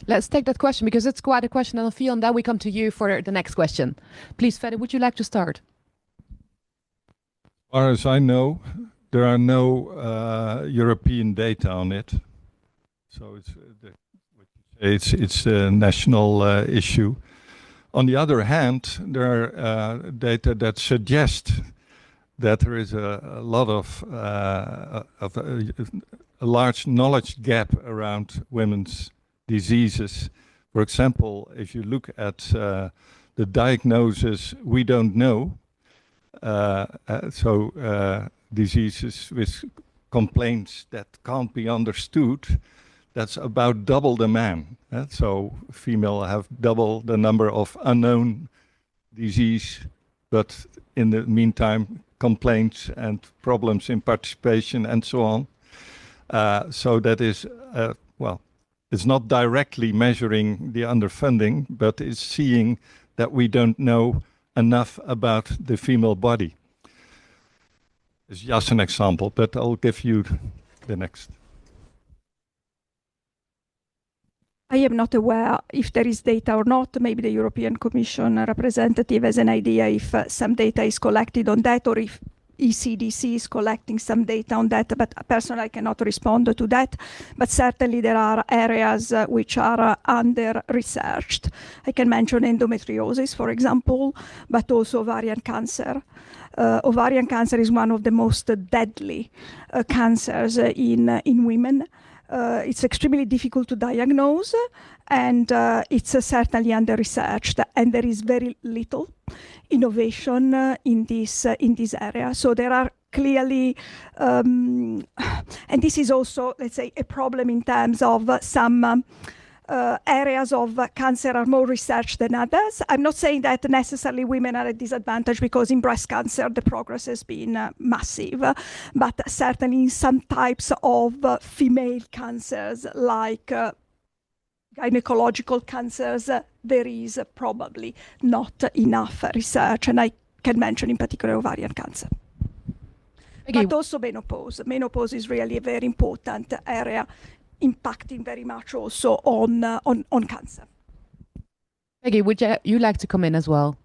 Let's take that question because it's quite a question, and Phil, and then we come to you for the next question. Please, Fedde, would you like to start? As far as I know, there are no European data on it, so it's a national issue. On the other hand, there are data that suggest that there is a lot of a large knowledge gap around women's diseases. For example, if you look at the diagnosis we don't know, diseases with complaints that can't be understood, that's about double the man. So female have double the number of unknown disease, but in the meantime, complaints and problems in participation and so on. So that is, it's not directly measuring the underfunding, but it's seeing that we don't know enough about the female body. It's just an example, but I'll give you the next. I am not aware if there is data or not. Maybe the European Commission representative has an idea if some data is collected on that, or if ECDC is collecting some data on that, but personally I cannot respond to that. But certainly there are areas which are under-researched. I can mention endometriosis, for example, but also ovarian cancer. Ovarian cancer is one of the most deadly cancers in women. It's extremely difficult to diagnose, and it's certainly under-researched, and there is very little innovation in this area. So there are clearly, and this is also, let's say, a problem in terms of some areas of cancer are more researched than others. I'm not saying that necessarily women are at disadvantage, because in breast cancer the progress has been massive, but certainly in some types of female cancers like gynecological cancers, there is probably not enough research, and I can mention in particular ovarian cancer. But also menopause. Menopause is really a very important area, impacting very much also on cancer. Peggy, would you like to come in as well?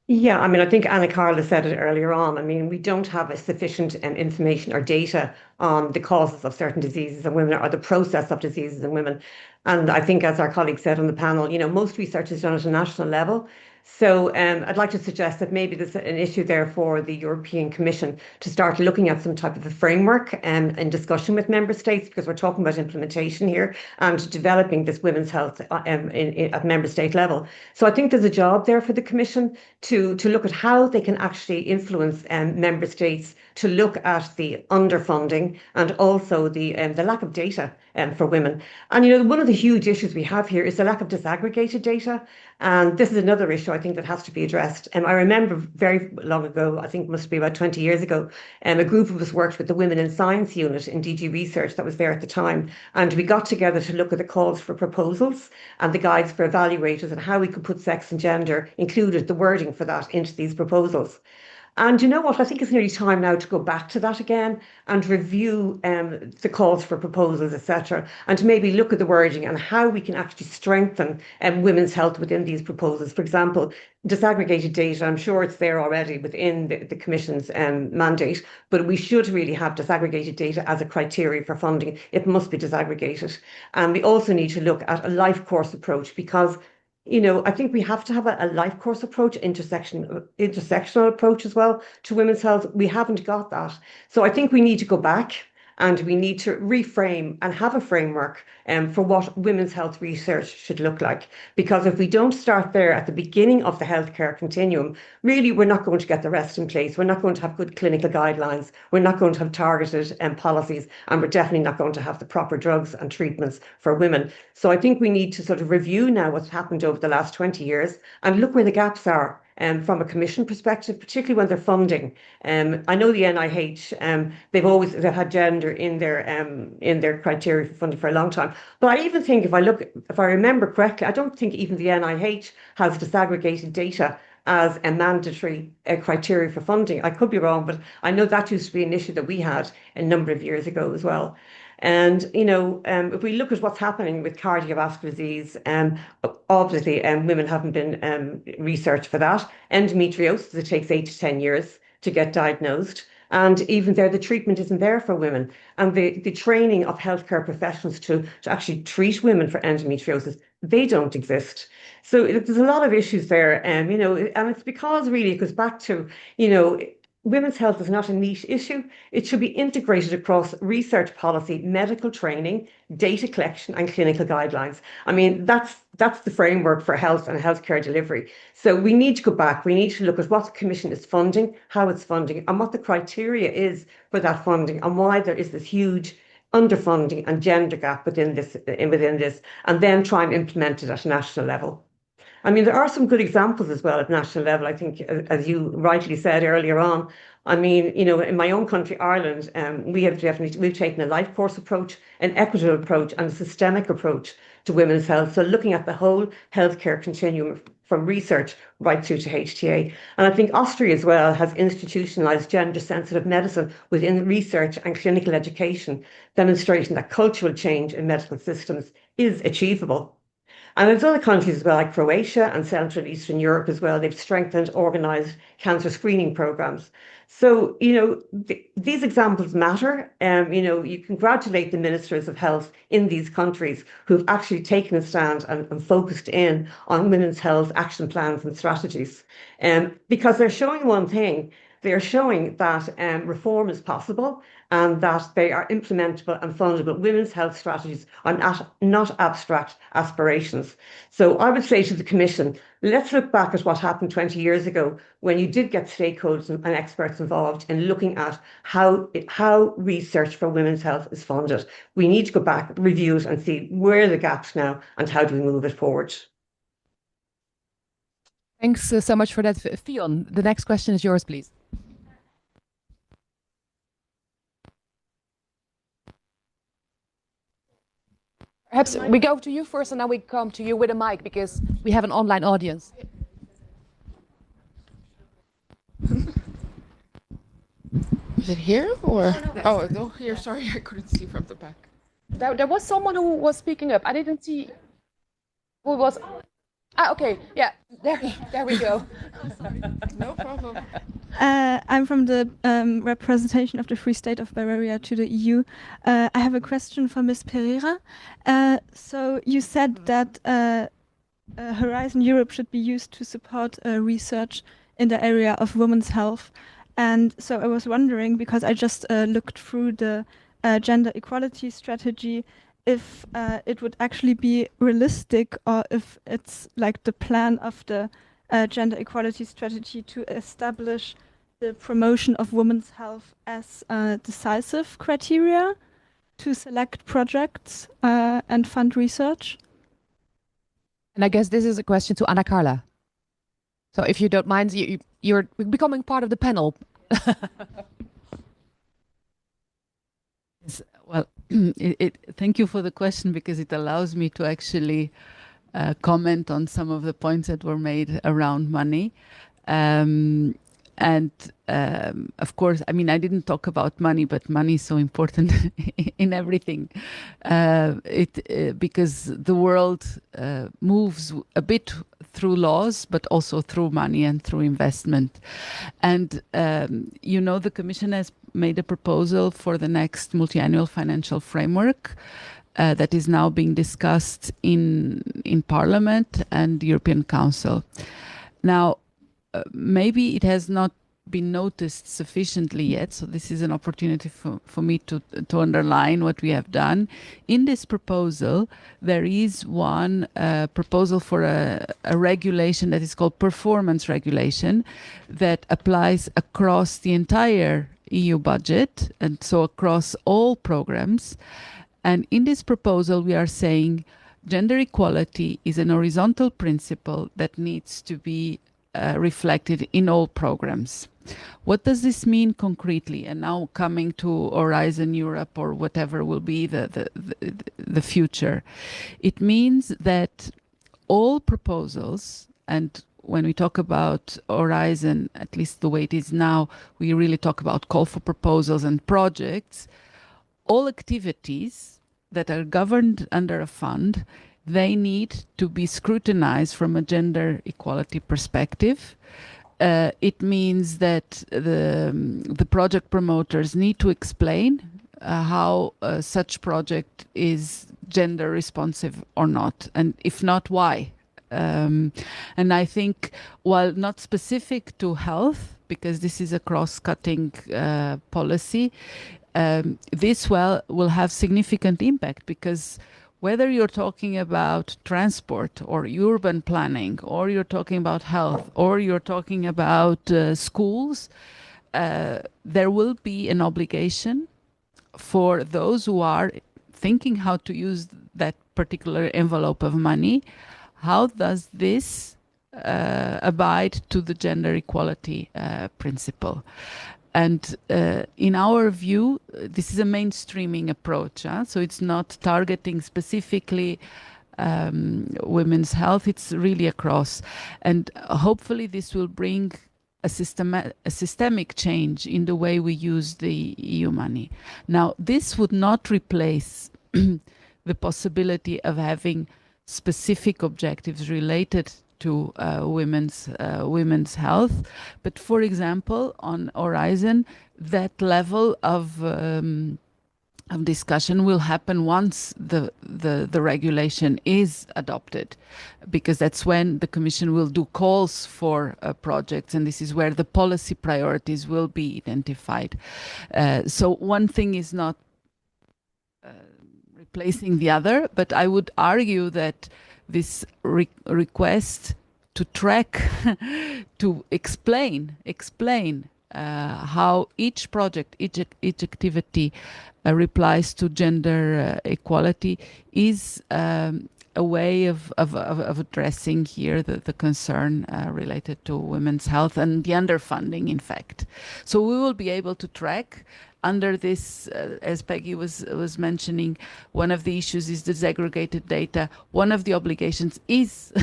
Yeah, I mean, I think Carla said it earlier on. I mean, we don't have a sufficient information or data on the causes of certain diseases in women, or the process of diseases in women. And I think, as our colleague said on the panel, most research is done at a national level. So I'd like to suggest that maybe there's an issue there for the European Commission to start looking at some type of a framework in discussion with member states, because we're talking about implementation here and developing this women's health at member state level. So I think there's a job there for the Commission to look at how they can actually influence member states to look at the underfunding and also the lack of data for women. And one of the huge issues we have here is the lack of disaggregated data. And this is another issue I think that has to be addressed. I remember very long ago, I think it must be about 20 years ago, a group of us worked with the Women in Science unit in DG Research that was there at the time. And we got together to look at the calls for proposals and the guides for evaluators, and how we could put sex and gender, included the wording for that, into these proposals. And you know what? I think it's nearly time now to go back to that again and review the calls for proposals, etc., and to maybe look at the wording and how we can actually strengthen women's health within these proposals. For example, disaggregated data, I'm sure it's there already within the Commission's mandate, but we should really have disaggregated data as a criteria for funding. It must be disaggregated. And we also need to look at a life course approach, because I think we have to have a life course approach, intersectional approach as well to women's health. We haven't got that. So I think we need to go back and we need to reframe and have a framework for what women's health research should look like. Because if we don't start there at the beginning of the healthcare continuum, really we're not going to get the rest in place. We're not going to have good clinical guidelines. We're not going to have targeted policies, and we're definitely not going to have the proper drugs and treatments for women. So I think we need to sort of review now what's happened over the last 20 years and look where the gaps are. From a commission perspective, particularly when they're funding. I know the NIH, they've had gender in their criteria for funding for a long time. But I even think if I remember correctly, I don't think even the NIH has disaggregated data as a mandatory criteria for funding. I could be wrong, but I know that used to be an issue that we had a number of years ago as well. And, if we look at what's happening with cardiovascular disease, obviously women haven't been researched for that. Endometriosis, it takes 8 to 10 years to get diagnosed. And even there, the treatment isn't there for women. And the training of healthcare professionals to actually treat women for endometriosis, they don't exist. So there's a lot of issues there. And it's because really it goes back to, women's health is not a niche issue. It should be integrated across research policy, medical training, data collection, and clinical guidelines. I mean, that's the framework for health and healthcare delivery. So we need to go back. We need to look at what the Commission is funding, how it's funding, and what the criteria is for that funding, and why there is this huge underfunding and gender gap within this, and then try and implement it at a national level. I mean, there are some good examples as well at national level. I think, as you rightly said earlier on, I mean, in my own country, Ireland, we've taken a life course approach, an equitable approach, and a systemic approach to women's health. So looking at the whole healthcare continuum from research right through to HTA. And I think Austria as well has institutionalised gender-sensitive medicine within research and clinical education, demonstrating that cultural change in medical systems is achievable. And there's other countries as well, like Croatia and Central and Eastern Europe as well. They've strengthened organised cancer screening programmes. So, these examples matter. You congratulate the ministers of health in these countries who've actually taken a stand and focused in on women's health action plans and strategies. Because they're showing one thing. They're showing that reform is possible and that they are implementable and fundable. Women's health strategies are not abstract aspirations. So I would say to the Commission, let's look back at what happened 20 years ago when you did get stakeholders and experts involved in looking at how research for women's health is funded. We need to go back, review it and see where are the gaps now and how do we move it forward. Thanks so much for that, Fionn. The next question is yours, please. Perhaps we go to you first and then we come to you with a mic because we have an online audience. Is it here or? Oh, no, here. Sorry, I couldn't see from the back. There was someone who was speaking up. I didn't see who was. Okay. Yeah, there we go. No problem. I'm from the representation of the Free State of Pereira to the EU. I have a question for Ms. Pereira. So you said that Horizon Europe should be used to support research in the area of women's health. And so I was wondering, because I just looked through the gender equality strategy, if it would actually be realistic or if it's like the plan of the gender equality strategy to establish the promotion of women's health as a decisive criteria to select projects and fund research. And I guess this is a question to Anna Carla. So if you don't mind, you're becoming part of the panel. Well, thank you for the question because it allows me to actually comment on some of the points that were made around money. Of course, I mean, I didn't talk about money, but money is so important in everything. Because the world moves a bit through laws, but also through money and through investment. And, the Commission has made a proposal for the next multi-annual financial framework that is now being discussed in Parliament and the European Council. Now, maybe it has not been noticed sufficiently yet. So this is an opportunity for me to underline what we have done. In this proposal, there is one proposal for a regulation that is called performance regulation that applies across the entire EU budget, and so across all programs. And in this proposal, we are saying gender equality is an horizontal principle that needs to be reflected in all programs. What does this mean concretely? And now coming to Horizon Europe or whatever will be the future. It means that all proposals, and when we talk about Horizon, at least the way it is now, we really talk about call for proposals and projects. All activities that are governed under a fund, they need to be scrutinized from a gender equality perspective. It means that the project promoters need to explain how such project is gender responsive or not, and if not, why. And I think, while not specific to health, because this is a cross-cutting policy, this will have significant impact, because whether you're talking about transport or urban planning, or you're talking about health, or you're talking about schools, there will be an obligation for those who are thinking how to use that particular envelope of money. How does this abide to the gender equality principle? And in our view, this is a mainstreaming approach. So it's not targeting specifically women's health. It's really across. And hopefully this will bring a systemic change in the way we use the EU money. Now, this would not replace the possibility of having specific objectives related to women's health, but for example, on Horizon, that level of discussion will happen once the regulation is adopted, because that's when the Commission will do calls for projects, and this is where the policy priorities will be identified. So one thing is not replacing the other, but I would argue that this request to track, to explain how each project, each activity replies to gender equality is a way of addressing here the concern related to women's health and the underfunding, in fact. So we will be able to track under this, as Peggy was mentioning, one of the issues is disaggregated data. One of the obligations is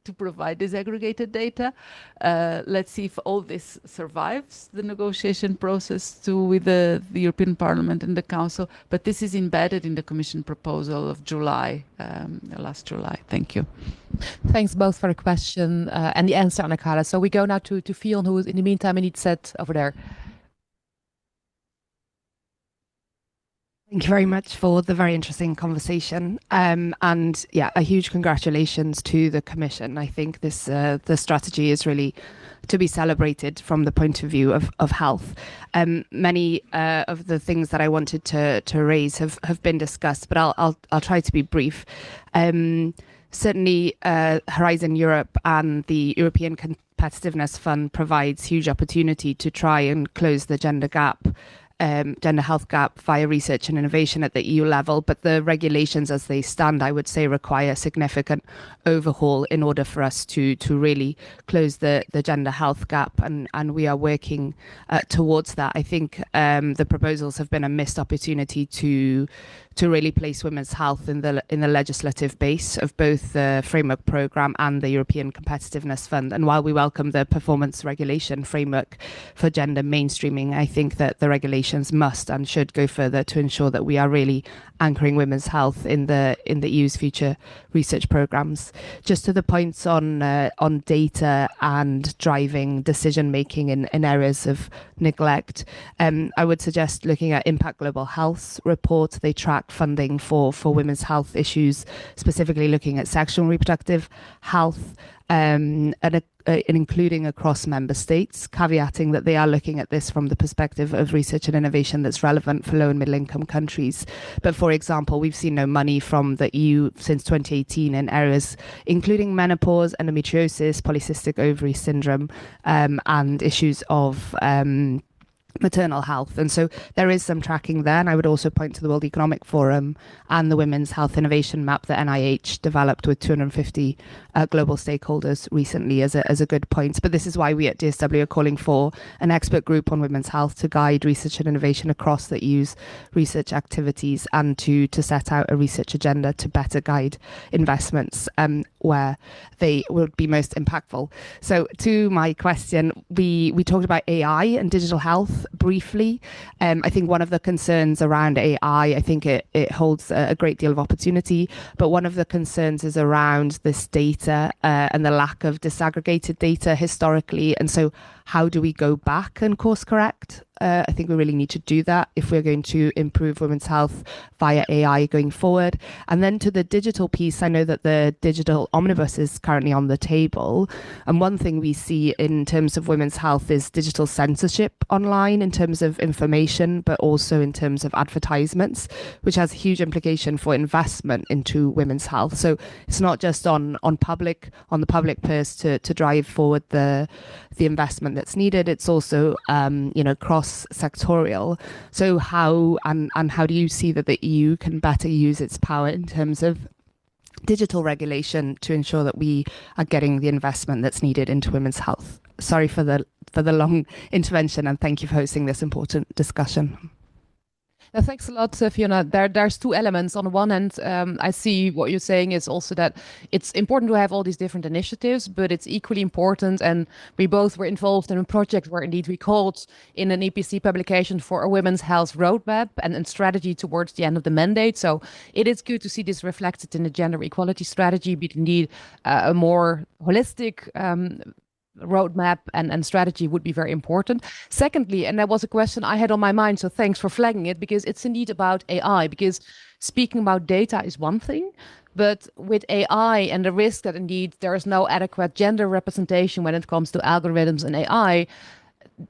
to provide disaggregated data. Let's see if all this survives the negotiation process with the European Parliament and the Council. But this is embedded in the Commission proposal of July, last July. Thank you. Thanks both for the question and the answer, Anna-Carla. So we go now to Fionn, who is in the meantime in each set over there. Thank you very much for the very interesting conversation. And yeah, a huge congratulations to the Commission. I think this the strategy is really to be celebrated from the point of view of health. Many of the things that I wanted to raise have been discussed, but I'll try to be brief. Certainly, Horizon Europe and the European Competitiveness Fund provides huge opportunity to try and close the gender health gap via research and innovation at the EU level, but the regulations as they stand, I would say, require significant overhaul in order for us to really close the gender health gap, and we are working towards that. I think the proposals have been a missed opportunity to really place women's health in the legislative base of both the framework programme and the European Competitiveness Fund. And while we welcome the performance regulation framework for gender mainstreaming, I think that the regulations must and should go further to ensure that we are really anchoring women's health in the EU's future research programmes. Just to the points on data and driving decision making in areas of neglect, I would suggest looking at Impact Global Health's report. They track cut funding for women's health issues, specifically looking at sexual and reproductive health, and including across member states, caveating that they are looking at this from the perspective of research and innovation that's relevant for low and middle income countries. But for example, we've seen no money from the EU since 2018 in areas including menopause, endometriosis, polycystic ovary syndrome, and issues of maternal health. And so there is some tracking there. And I would also point to the World Economic Forum and the Women's Health Innovation Map that NIH developed with 250 global stakeholders recently as a good point. But this is why we at DSW are calling for an expert group on women's health to guide research and innovation across the EU's research activities, and to set out a research agenda to better guide investments where they would be most impactful. So to my question, we talked about AI and digital health briefly. I think one of the concerns around AI, I think it holds a great deal of opportunity, but one of the concerns is around this data and the lack of disaggregated data historically. And so how do we go back and course correct? I think we really need to do that if we're going to improve women's health via AI going forward. And then to the digital piece, I know that the digital omnibus is currently on the table. And one thing we see in terms of women's health is digital censorship online in terms of information, but also in terms of advertisements, which has a huge implication for investment into women's health. So it's not just on the public purse to drive forward the investment that's needed. It's also cross-sectorial. So how do you see that the EU can better use its power in terms of digital regulation to ensure that we are getting the investment that's needed into women's health? Sorry for the long intervention, and thank you for hosting this important discussion. Thanks a lot, Fiona. There's two elements. On the one hand, I see what you're saying is also that it's important to have all these different initiatives, but it's equally important, and we both were involved in a project where indeed we called in an EPC publication for a women's health roadmap and strategy towards the end of the mandate. So it is good to see this reflected in the gender equality strategy, but indeed a more holistic roadmap and strategy would be very important. Secondly, and that was a question I had on my mind, so thanks for flagging it, because it's indeed about AI, because speaking about data is one thing, but with AI and the risk that indeed there is no adequate gender representation when it comes to algorithms and AI,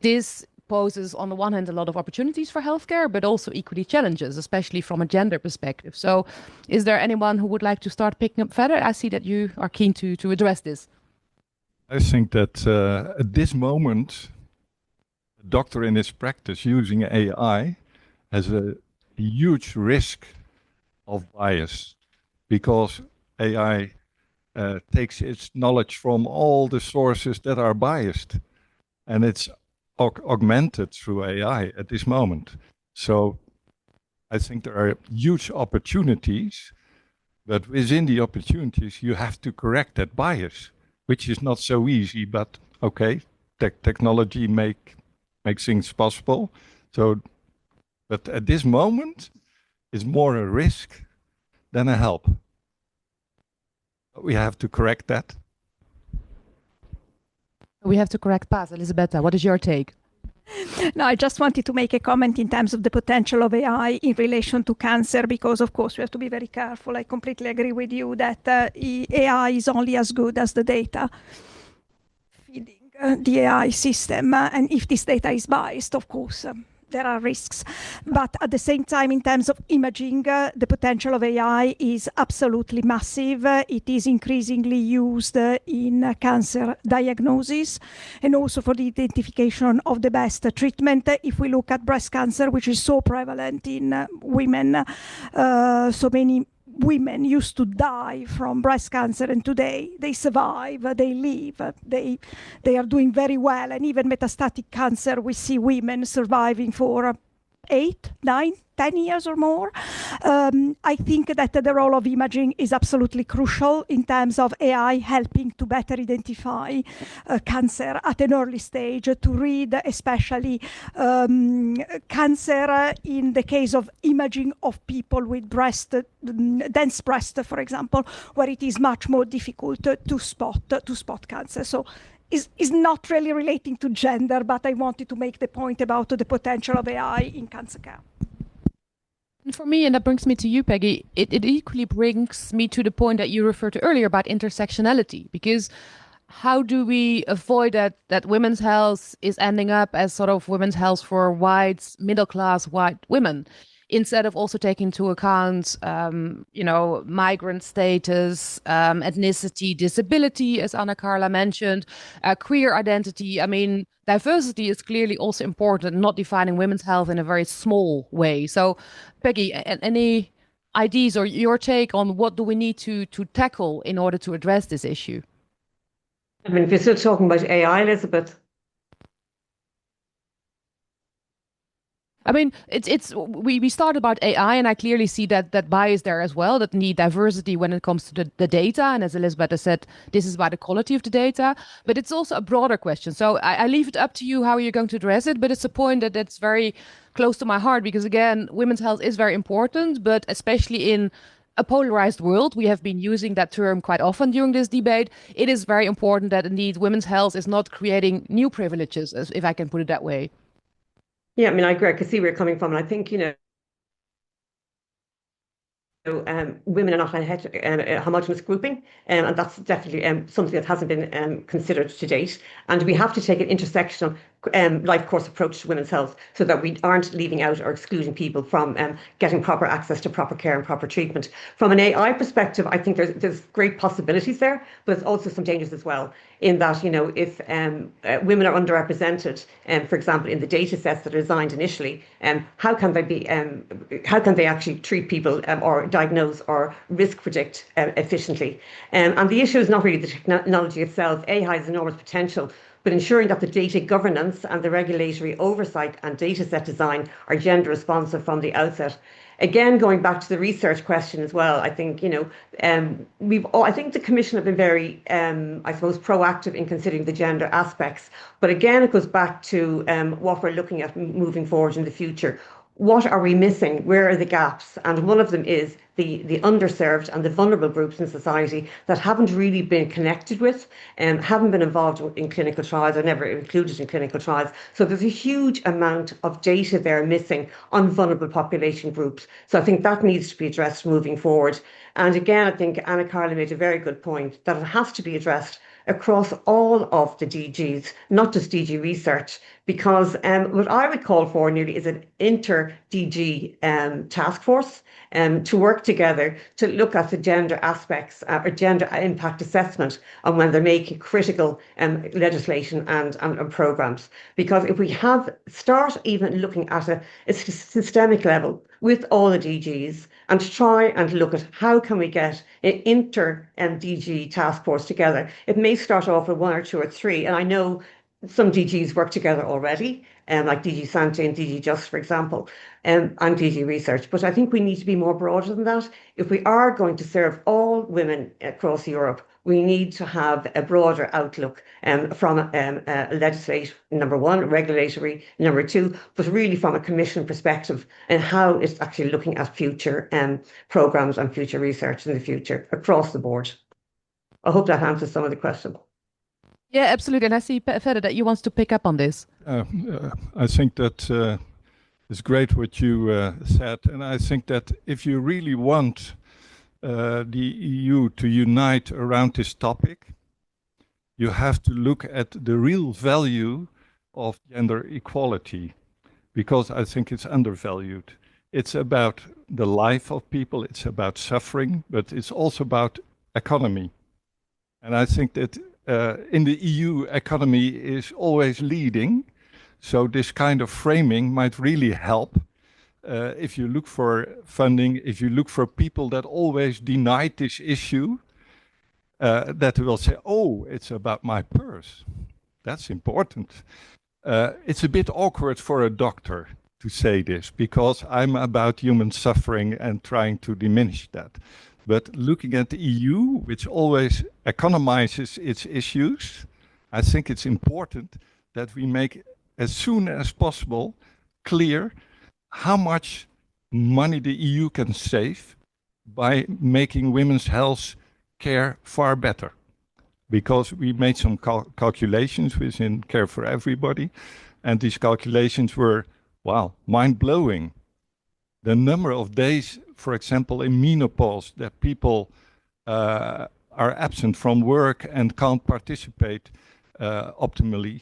this poses on the one hand a lot of opportunities for healthcare, but also equally challenges, especially from a gender perspective. So is there anyone who would like to start picking up Fedde? I see that you are keen to address this. I think that at this moment, a doctor in his practice using AI has a huge risk of bias, because AI takes its knowledge from all the sources that are biased, and it's augmented through AI at this moment. So I think there are huge opportunities, but within the opportunities, you have to correct that bias, which is not so easy, but okay, technology makes things possible. So, but at this moment, it's more a risk than a help. We have to correct that. We have to correct paths. Elisabetta, what is your take? No, I just wanted to make a comment in terms of the potential of AI in relation to cancer, because of course we have to be very careful. I completely agree with you that AI is only as good as the data feeding the AI system. And if this data is biased, of course, there are risks. But at the same time, in terms of imaging, the potential of AI is absolutely massive. It is increasingly used in cancer diagnosis and also for the identification of the best treatment. If we look at breast cancer, which is so prevalent in women, so many women used to die from breast cancer, and today they survive, they live, they are doing very well. And even metastatic cancer, we see women surviving for 8, 9, 10 years or more. I think that the role of imaging is absolutely crucial in terms of AI helping to better identify cancer at an early stage, to read especially cancer in the case of imaging of people with dense breast, for example, where it is much more difficult to spot cancer. So is not really relating to gender, but I wanted to make the point about the potential of AI in cancer care. And for me, and that brings me to you, Peggy, it equally brings me to the point that you referred to earlier about intersectionality, because how do we avoid that women's health is ending up as sort of women's health for white, middle-class white women, instead of also taking into account, migrant status, ethnicity, disability, as Carla mentioned, queer identity. I mean, diversity is clearly also important, not defining women's health in a very small way. So, Peggy, any ideas or your take on what do we need to tackle in order to address this issue? I mean, if you're still talking about AI, Elisabeth. I mean, we started about AI, and I clearly see that bias there as well, that need diversity when it comes to the data. And as Elisabetta said, this is about the quality of the data, but it's also a broader question. So I leave it up to you how you're going to address it, but it's a point that's very close to my heart, because again, women's health is very important, but especially in a polarized world, we have been using that term quite often during this debate. It is very important that indeed women's health is not creating new privileges, if I can put it that way. Yeah, I mean, I agree. I can see where you're coming from. And I think, women are not a homogenous grouping, and that's definitely something that hasn't been considered to date. And we have to take an intersectional life course approach to women's health so that we aren't leaving out or excluding people from getting proper access to proper care and proper treatment. From an AI perspective, I think there's great possibilities there, but there's also some dangers as well, in that, if women are underrepresented, for example, in the data sets that are designed initially, how can they actually treat people or diagnose or risk predict efficiently? And the issue is not really the technology itself. AI has enormous potential, but ensuring that the data governance and the regulatory oversight and data set design are gender responsive from the outset. Again, going back to the research question as well, I think, I think the Commission have been very, proactive in considering the gender aspects. But again, it goes back to what we're looking at moving forward in the future. What are we missing? Where are the gaps? And one of them is the underserved and the vulnerable groups in society that haven't really been connected with and haven't been involved in clinical trials or never included in clinical trials. So there's a huge amount of data there missing on vulnerable population groups. So I think that needs to be addressed moving forward. And again, I think Carla made a very good point that it has to be addressed across all of the DGs, not just DG research, because what I would call for nearly is an inter-DG task force to work together to look at the gender aspects or gender impact assessment on when they're making critical legislation and programs. Because if we start even looking at a systemic level with all the DGs and try and look at how can we get an inter-DG task force together. It may start off with one or two or three, and I know some DGs work together already, like DG Sante and DG Just, for example, and DG Research. But I think we need to be more broader than that. If we are going to serve all women across Europe, we need to have a broader outlook from legislative, number one, regulatory, number two, but really from a Commission perspective and how it's actually looking at future programmes and future research in the future across the board. I hope that answers some of the question. Yeah, absolutely. And I see, Fedde, that you want to pick up on this. I think that it's great what you said. And I think that if you really want the EU to unite around this topic, you have to look at the real value of gender equality, because I think it's undervalued. It's about the life of people, it's about suffering, but it's also about economy. And I think that in the EU, economy is always leading. So this kind of framing might really help. If you look for funding, if you look for people that always deny this issue, that will say, oh, it's about my purse. That's important. It's a bit awkward for a doctor to say this, because I'm about human suffering and trying to diminish that. But looking at the EU, which always economizes its issues, I think it's important that we make as soon as possible clear how much money the EU can save by making women's health care far better. Because we made some calculations within Care for Everybody, and these calculations were, wow, mind-blowing. the number of days, for example, in menopause that people are absent from work and can't participate optimally,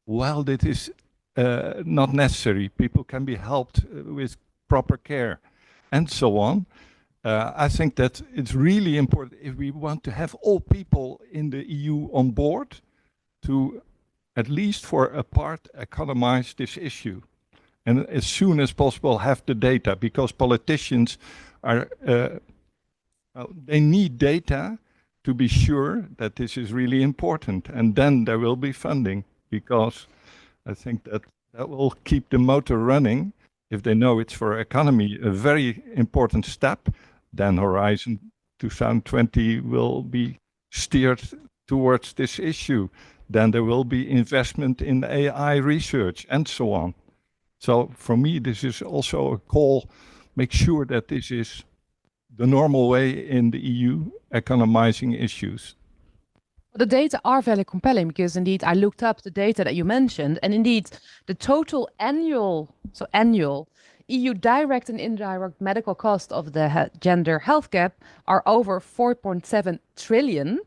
while it is not necessary, people can be helped with proper care and so on. I think that it's really important if we want to have all people in the EU on board to, at least for a part, economize this issue. And as soon as possible have the data, because politicians are, they need data to be sure that this is really important. And then there will be funding, because I think that that will keep the motor running. If they know it's for economy a very important step, then Horizon 2020 will be steered towards this issue. Then there will be investment in AI research and so on. So for me, this is also a call, make sure that this is the normal way in the EU, economizing issues. The data are very compelling, because indeed I looked up the data that you mentioned, and indeed the total annual EU direct and indirect medical cost of the gender health gap are over 4.7 trillion.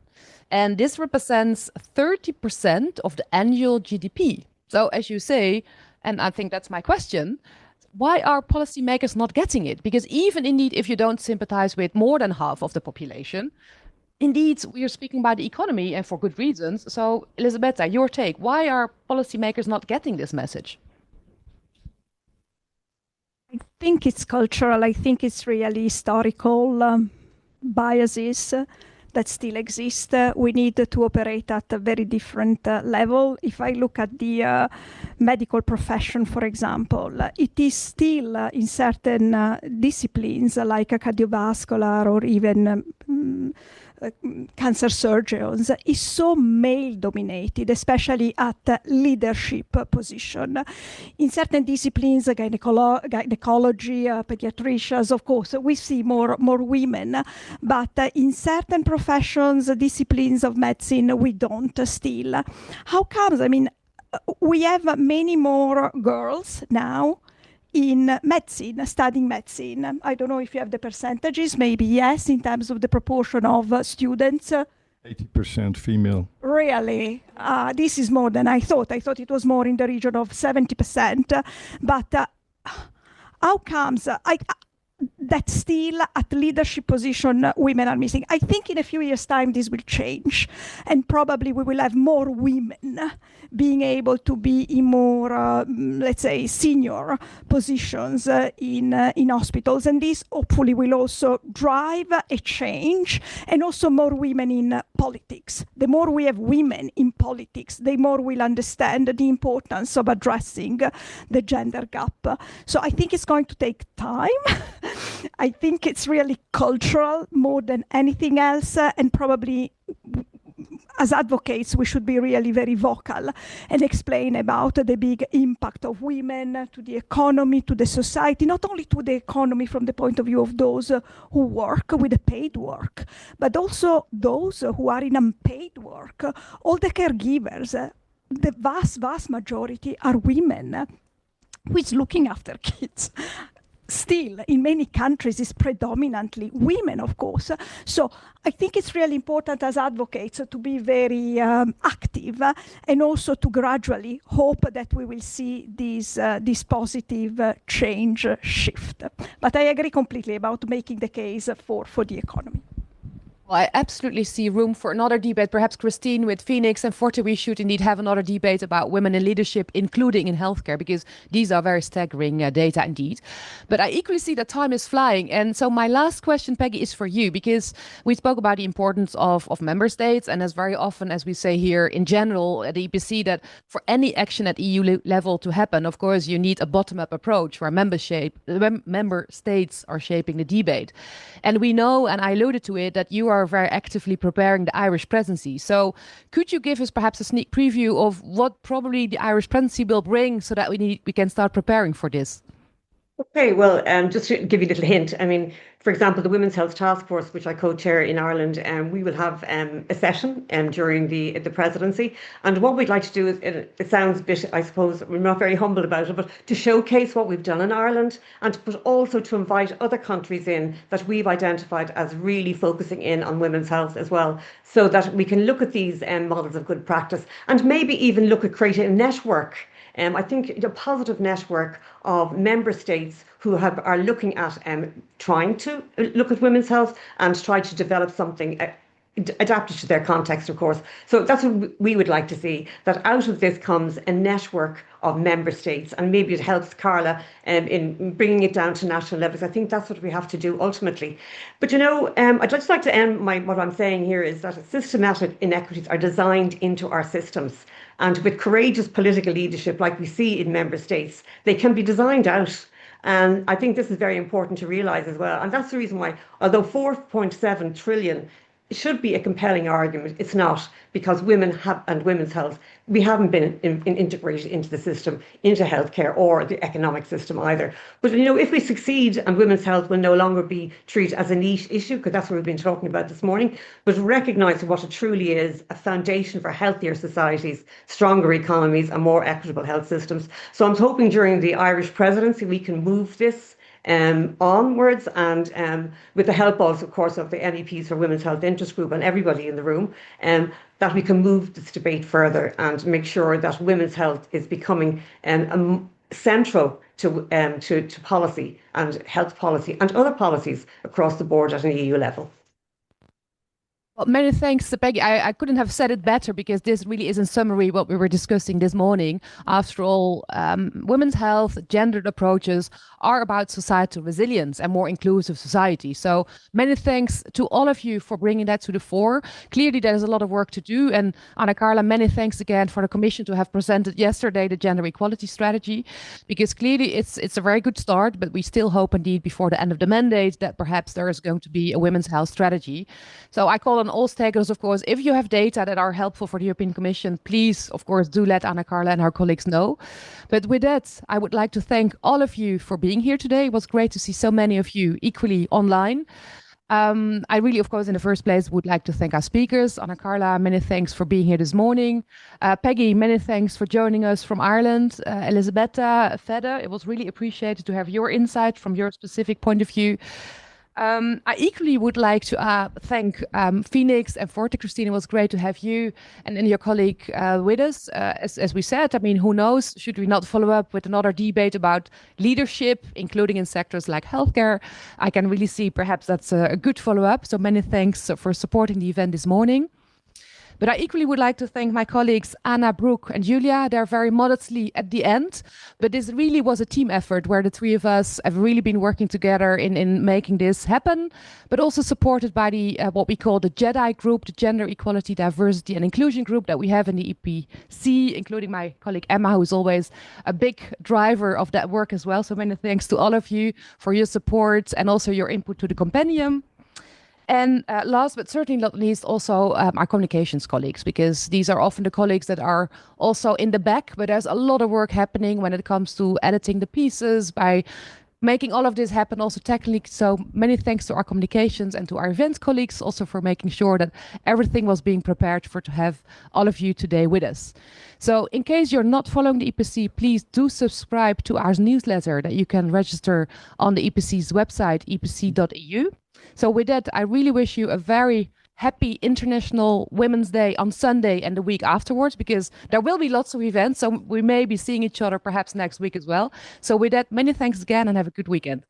And this represents 30% of the annual GDP. So as you say, and I think that's my question, why are policymakers not getting it? Because even indeed, if you don't sympathize with more than half of the population, indeed, we are speaking about the economy, and for good reasons. So Elisabetta, your take, why are policymakers not getting this message? I think it's cultural. I think it's really historical biases that still exist. We need to operate at a very different level. If I look at the medical profession, for example, it is still in certain disciplines like cardiovascular or even cancer surgeons is so male dominated, especially at leadership position. In certain disciplines, gynecology, pediatricians, of course, we see more women, but in certain professions, disciplines of medicine, we don't still. How comes? I mean, we have many more girls now in medicine, studying medicine. I don't know if you have the percentages, maybe yes, in terms of the proportion of students. 80% female. Really? This is more than I thought. I thought it was more in the region of 70%. But how comes that still at leadership position women are missing? I think in a few years' time this will change, and probably we will have more women being able to be in more, let's say, senior positions in hospitals, and this hopefully will also drive a change, and also more women in politics. The more we have women in politics, the more we'll understand the importance of addressing the gender gap. So I think it's going to take time. I think it's really cultural more than anything else, and probably as advocates, we should be really very vocal and explain about the big impact of women to the economy, to the society, not only to the economy from the point of view of those who work with the paid work, but also those who are in unpaid work. All the caregivers, the vast majority are women. Who is looking after kids? Still, in many countries, is predominantly women, of course. So I think it's really important as advocates to be very active, and also to gradually hope that we will see this positive change shift. But I agree completely about making the case for the economy. Well, I absolutely see room for another debate. Perhaps Christine with Phoenix and Forte, we should indeed have another debate about women in leadership, including in healthcare, because these are very staggering data indeed. But I equally see that time is flying. And so my last question, Peggy, is for you, because we spoke about the importance of member states. And as very often, as we say here in general at the EPC, that for any action at EU level to happen, of course, you need a bottom-up approach where member states are shaping the debate. And we know, and I alluded to it, that you are very actively preparing the Irish presidency. So could you give us perhaps a sneak preview of what probably the Irish presidency will bring, so that we can start preparing for this? Okay, well, just to give you a little hint, I mean, for example, the Women's Health Task Force, which I co-chair in Ireland, we will have a session during the presidency. And what we'd like to do is, it sounds a bit, I suppose, we're not very humble about it, but to showcase what we've done in Ireland, but also to invite other countries in that we've identified as really focusing in on women's health as well, so that we can look at these models of good practice and maybe even look at creating a network. I think a positive network of member states who are looking at trying to look at women's health and try to develop something adapted to their context, of course. So that's what we would like to see, that out of this comes a network of member states, and maybe it helps Carla in bringing it down to national levels. I think that's what we have to do ultimately. But I'd just like to end what I'm saying here is that systematic inequities are designed into our systems. And with courageous political leadership, like we see in member states, they can be designed out. And I think this is very important to realise as well. And that's the reason why, although 4.7 trillion should be a compelling argument, it's not, because women's health, we haven't been integrated into the system, into healthcare or the economic system either. But if we succeed, and women's health will no longer be treated as a niche issue, because that's what we've been talking about this morning, but recognising what it truly is, a foundation for healthier societies, stronger economies and more equitable health systems. So I'm hoping during the Irish presidency we can move this onwards, and with the help also, of course, of the MEPs for Women's Health Interest Group and everybody in the room, that we can move this debate further and make sure that women's health is becoming central to policy and health policy and other policies across the board at an EU level. Well, many thanks, Peggy. I couldn't have said it better, because this really is in summary what we were discussing this morning. After all, women's health, gendered approaches are about societal resilience and more inclusive society. So many thanks to all of you for bringing that to the fore. Clearly, there is a lot of work to do. And Carla, many thanks again for the Commission to have presented yesterday the gender equality strategy, because clearly it's a very good start, but we still hope indeed before the end of the mandate that perhaps there is going to be a women's health strategy. So I call on all stakeholders, of course, if you have data that are helpful for the European Commission, please, of course, do let Carla and her colleagues know. But with that, I would like to thank all of you for being here today. It was great to see so many of you equally online. I really, of course, in the first place, would like to thank our speakers. Carla, many thanks for being here this morning. Peggy, many thanks for joining us from Ireland. Elisabetta, Fedde, it was really appreciated to have your insight from your specific point of view. I equally would like to thank Phoenix and Forte. Christine, it was great to have you and your colleague with us. As we said, I mean, who knows, should we not follow up with another debate about leadership, including in sectors like healthcare? I can really see perhaps that's a good follow-up. So many thanks for supporting the event this morning. But I equally would like to thank my colleagues Anna, Brooke and Julia. They're very modestly at the end, but this really was a team effort where the three of us have really been working together in making this happen, but also supported by the what we call the JEDI group, the Gender Equality, Diversity and Inclusion group that we have in the EPC, including my colleague Emma, who's always a big driver of that work as well. So many thanks to all of you for your support and also your input to the compendium. And last but certainly not least, also our communications colleagues, because these are often the colleagues that are also in the back, but there's a lot of work happening when it comes to editing the pieces, by making all of this happen also technically. So many thanks to our communications and to our events colleagues also for making sure that everything was being prepared to have all of you today with us. So in case you're not following the EPC, please do subscribe to our newsletter that you can register on the EPC's website, epc.eu. So with that, I really wish you a very happy International Women's Day on Sunday and the week afterwards, because there will be lots of events. So we may be seeing each other perhaps next week as well. So with that, many thanks again and have a good weekend.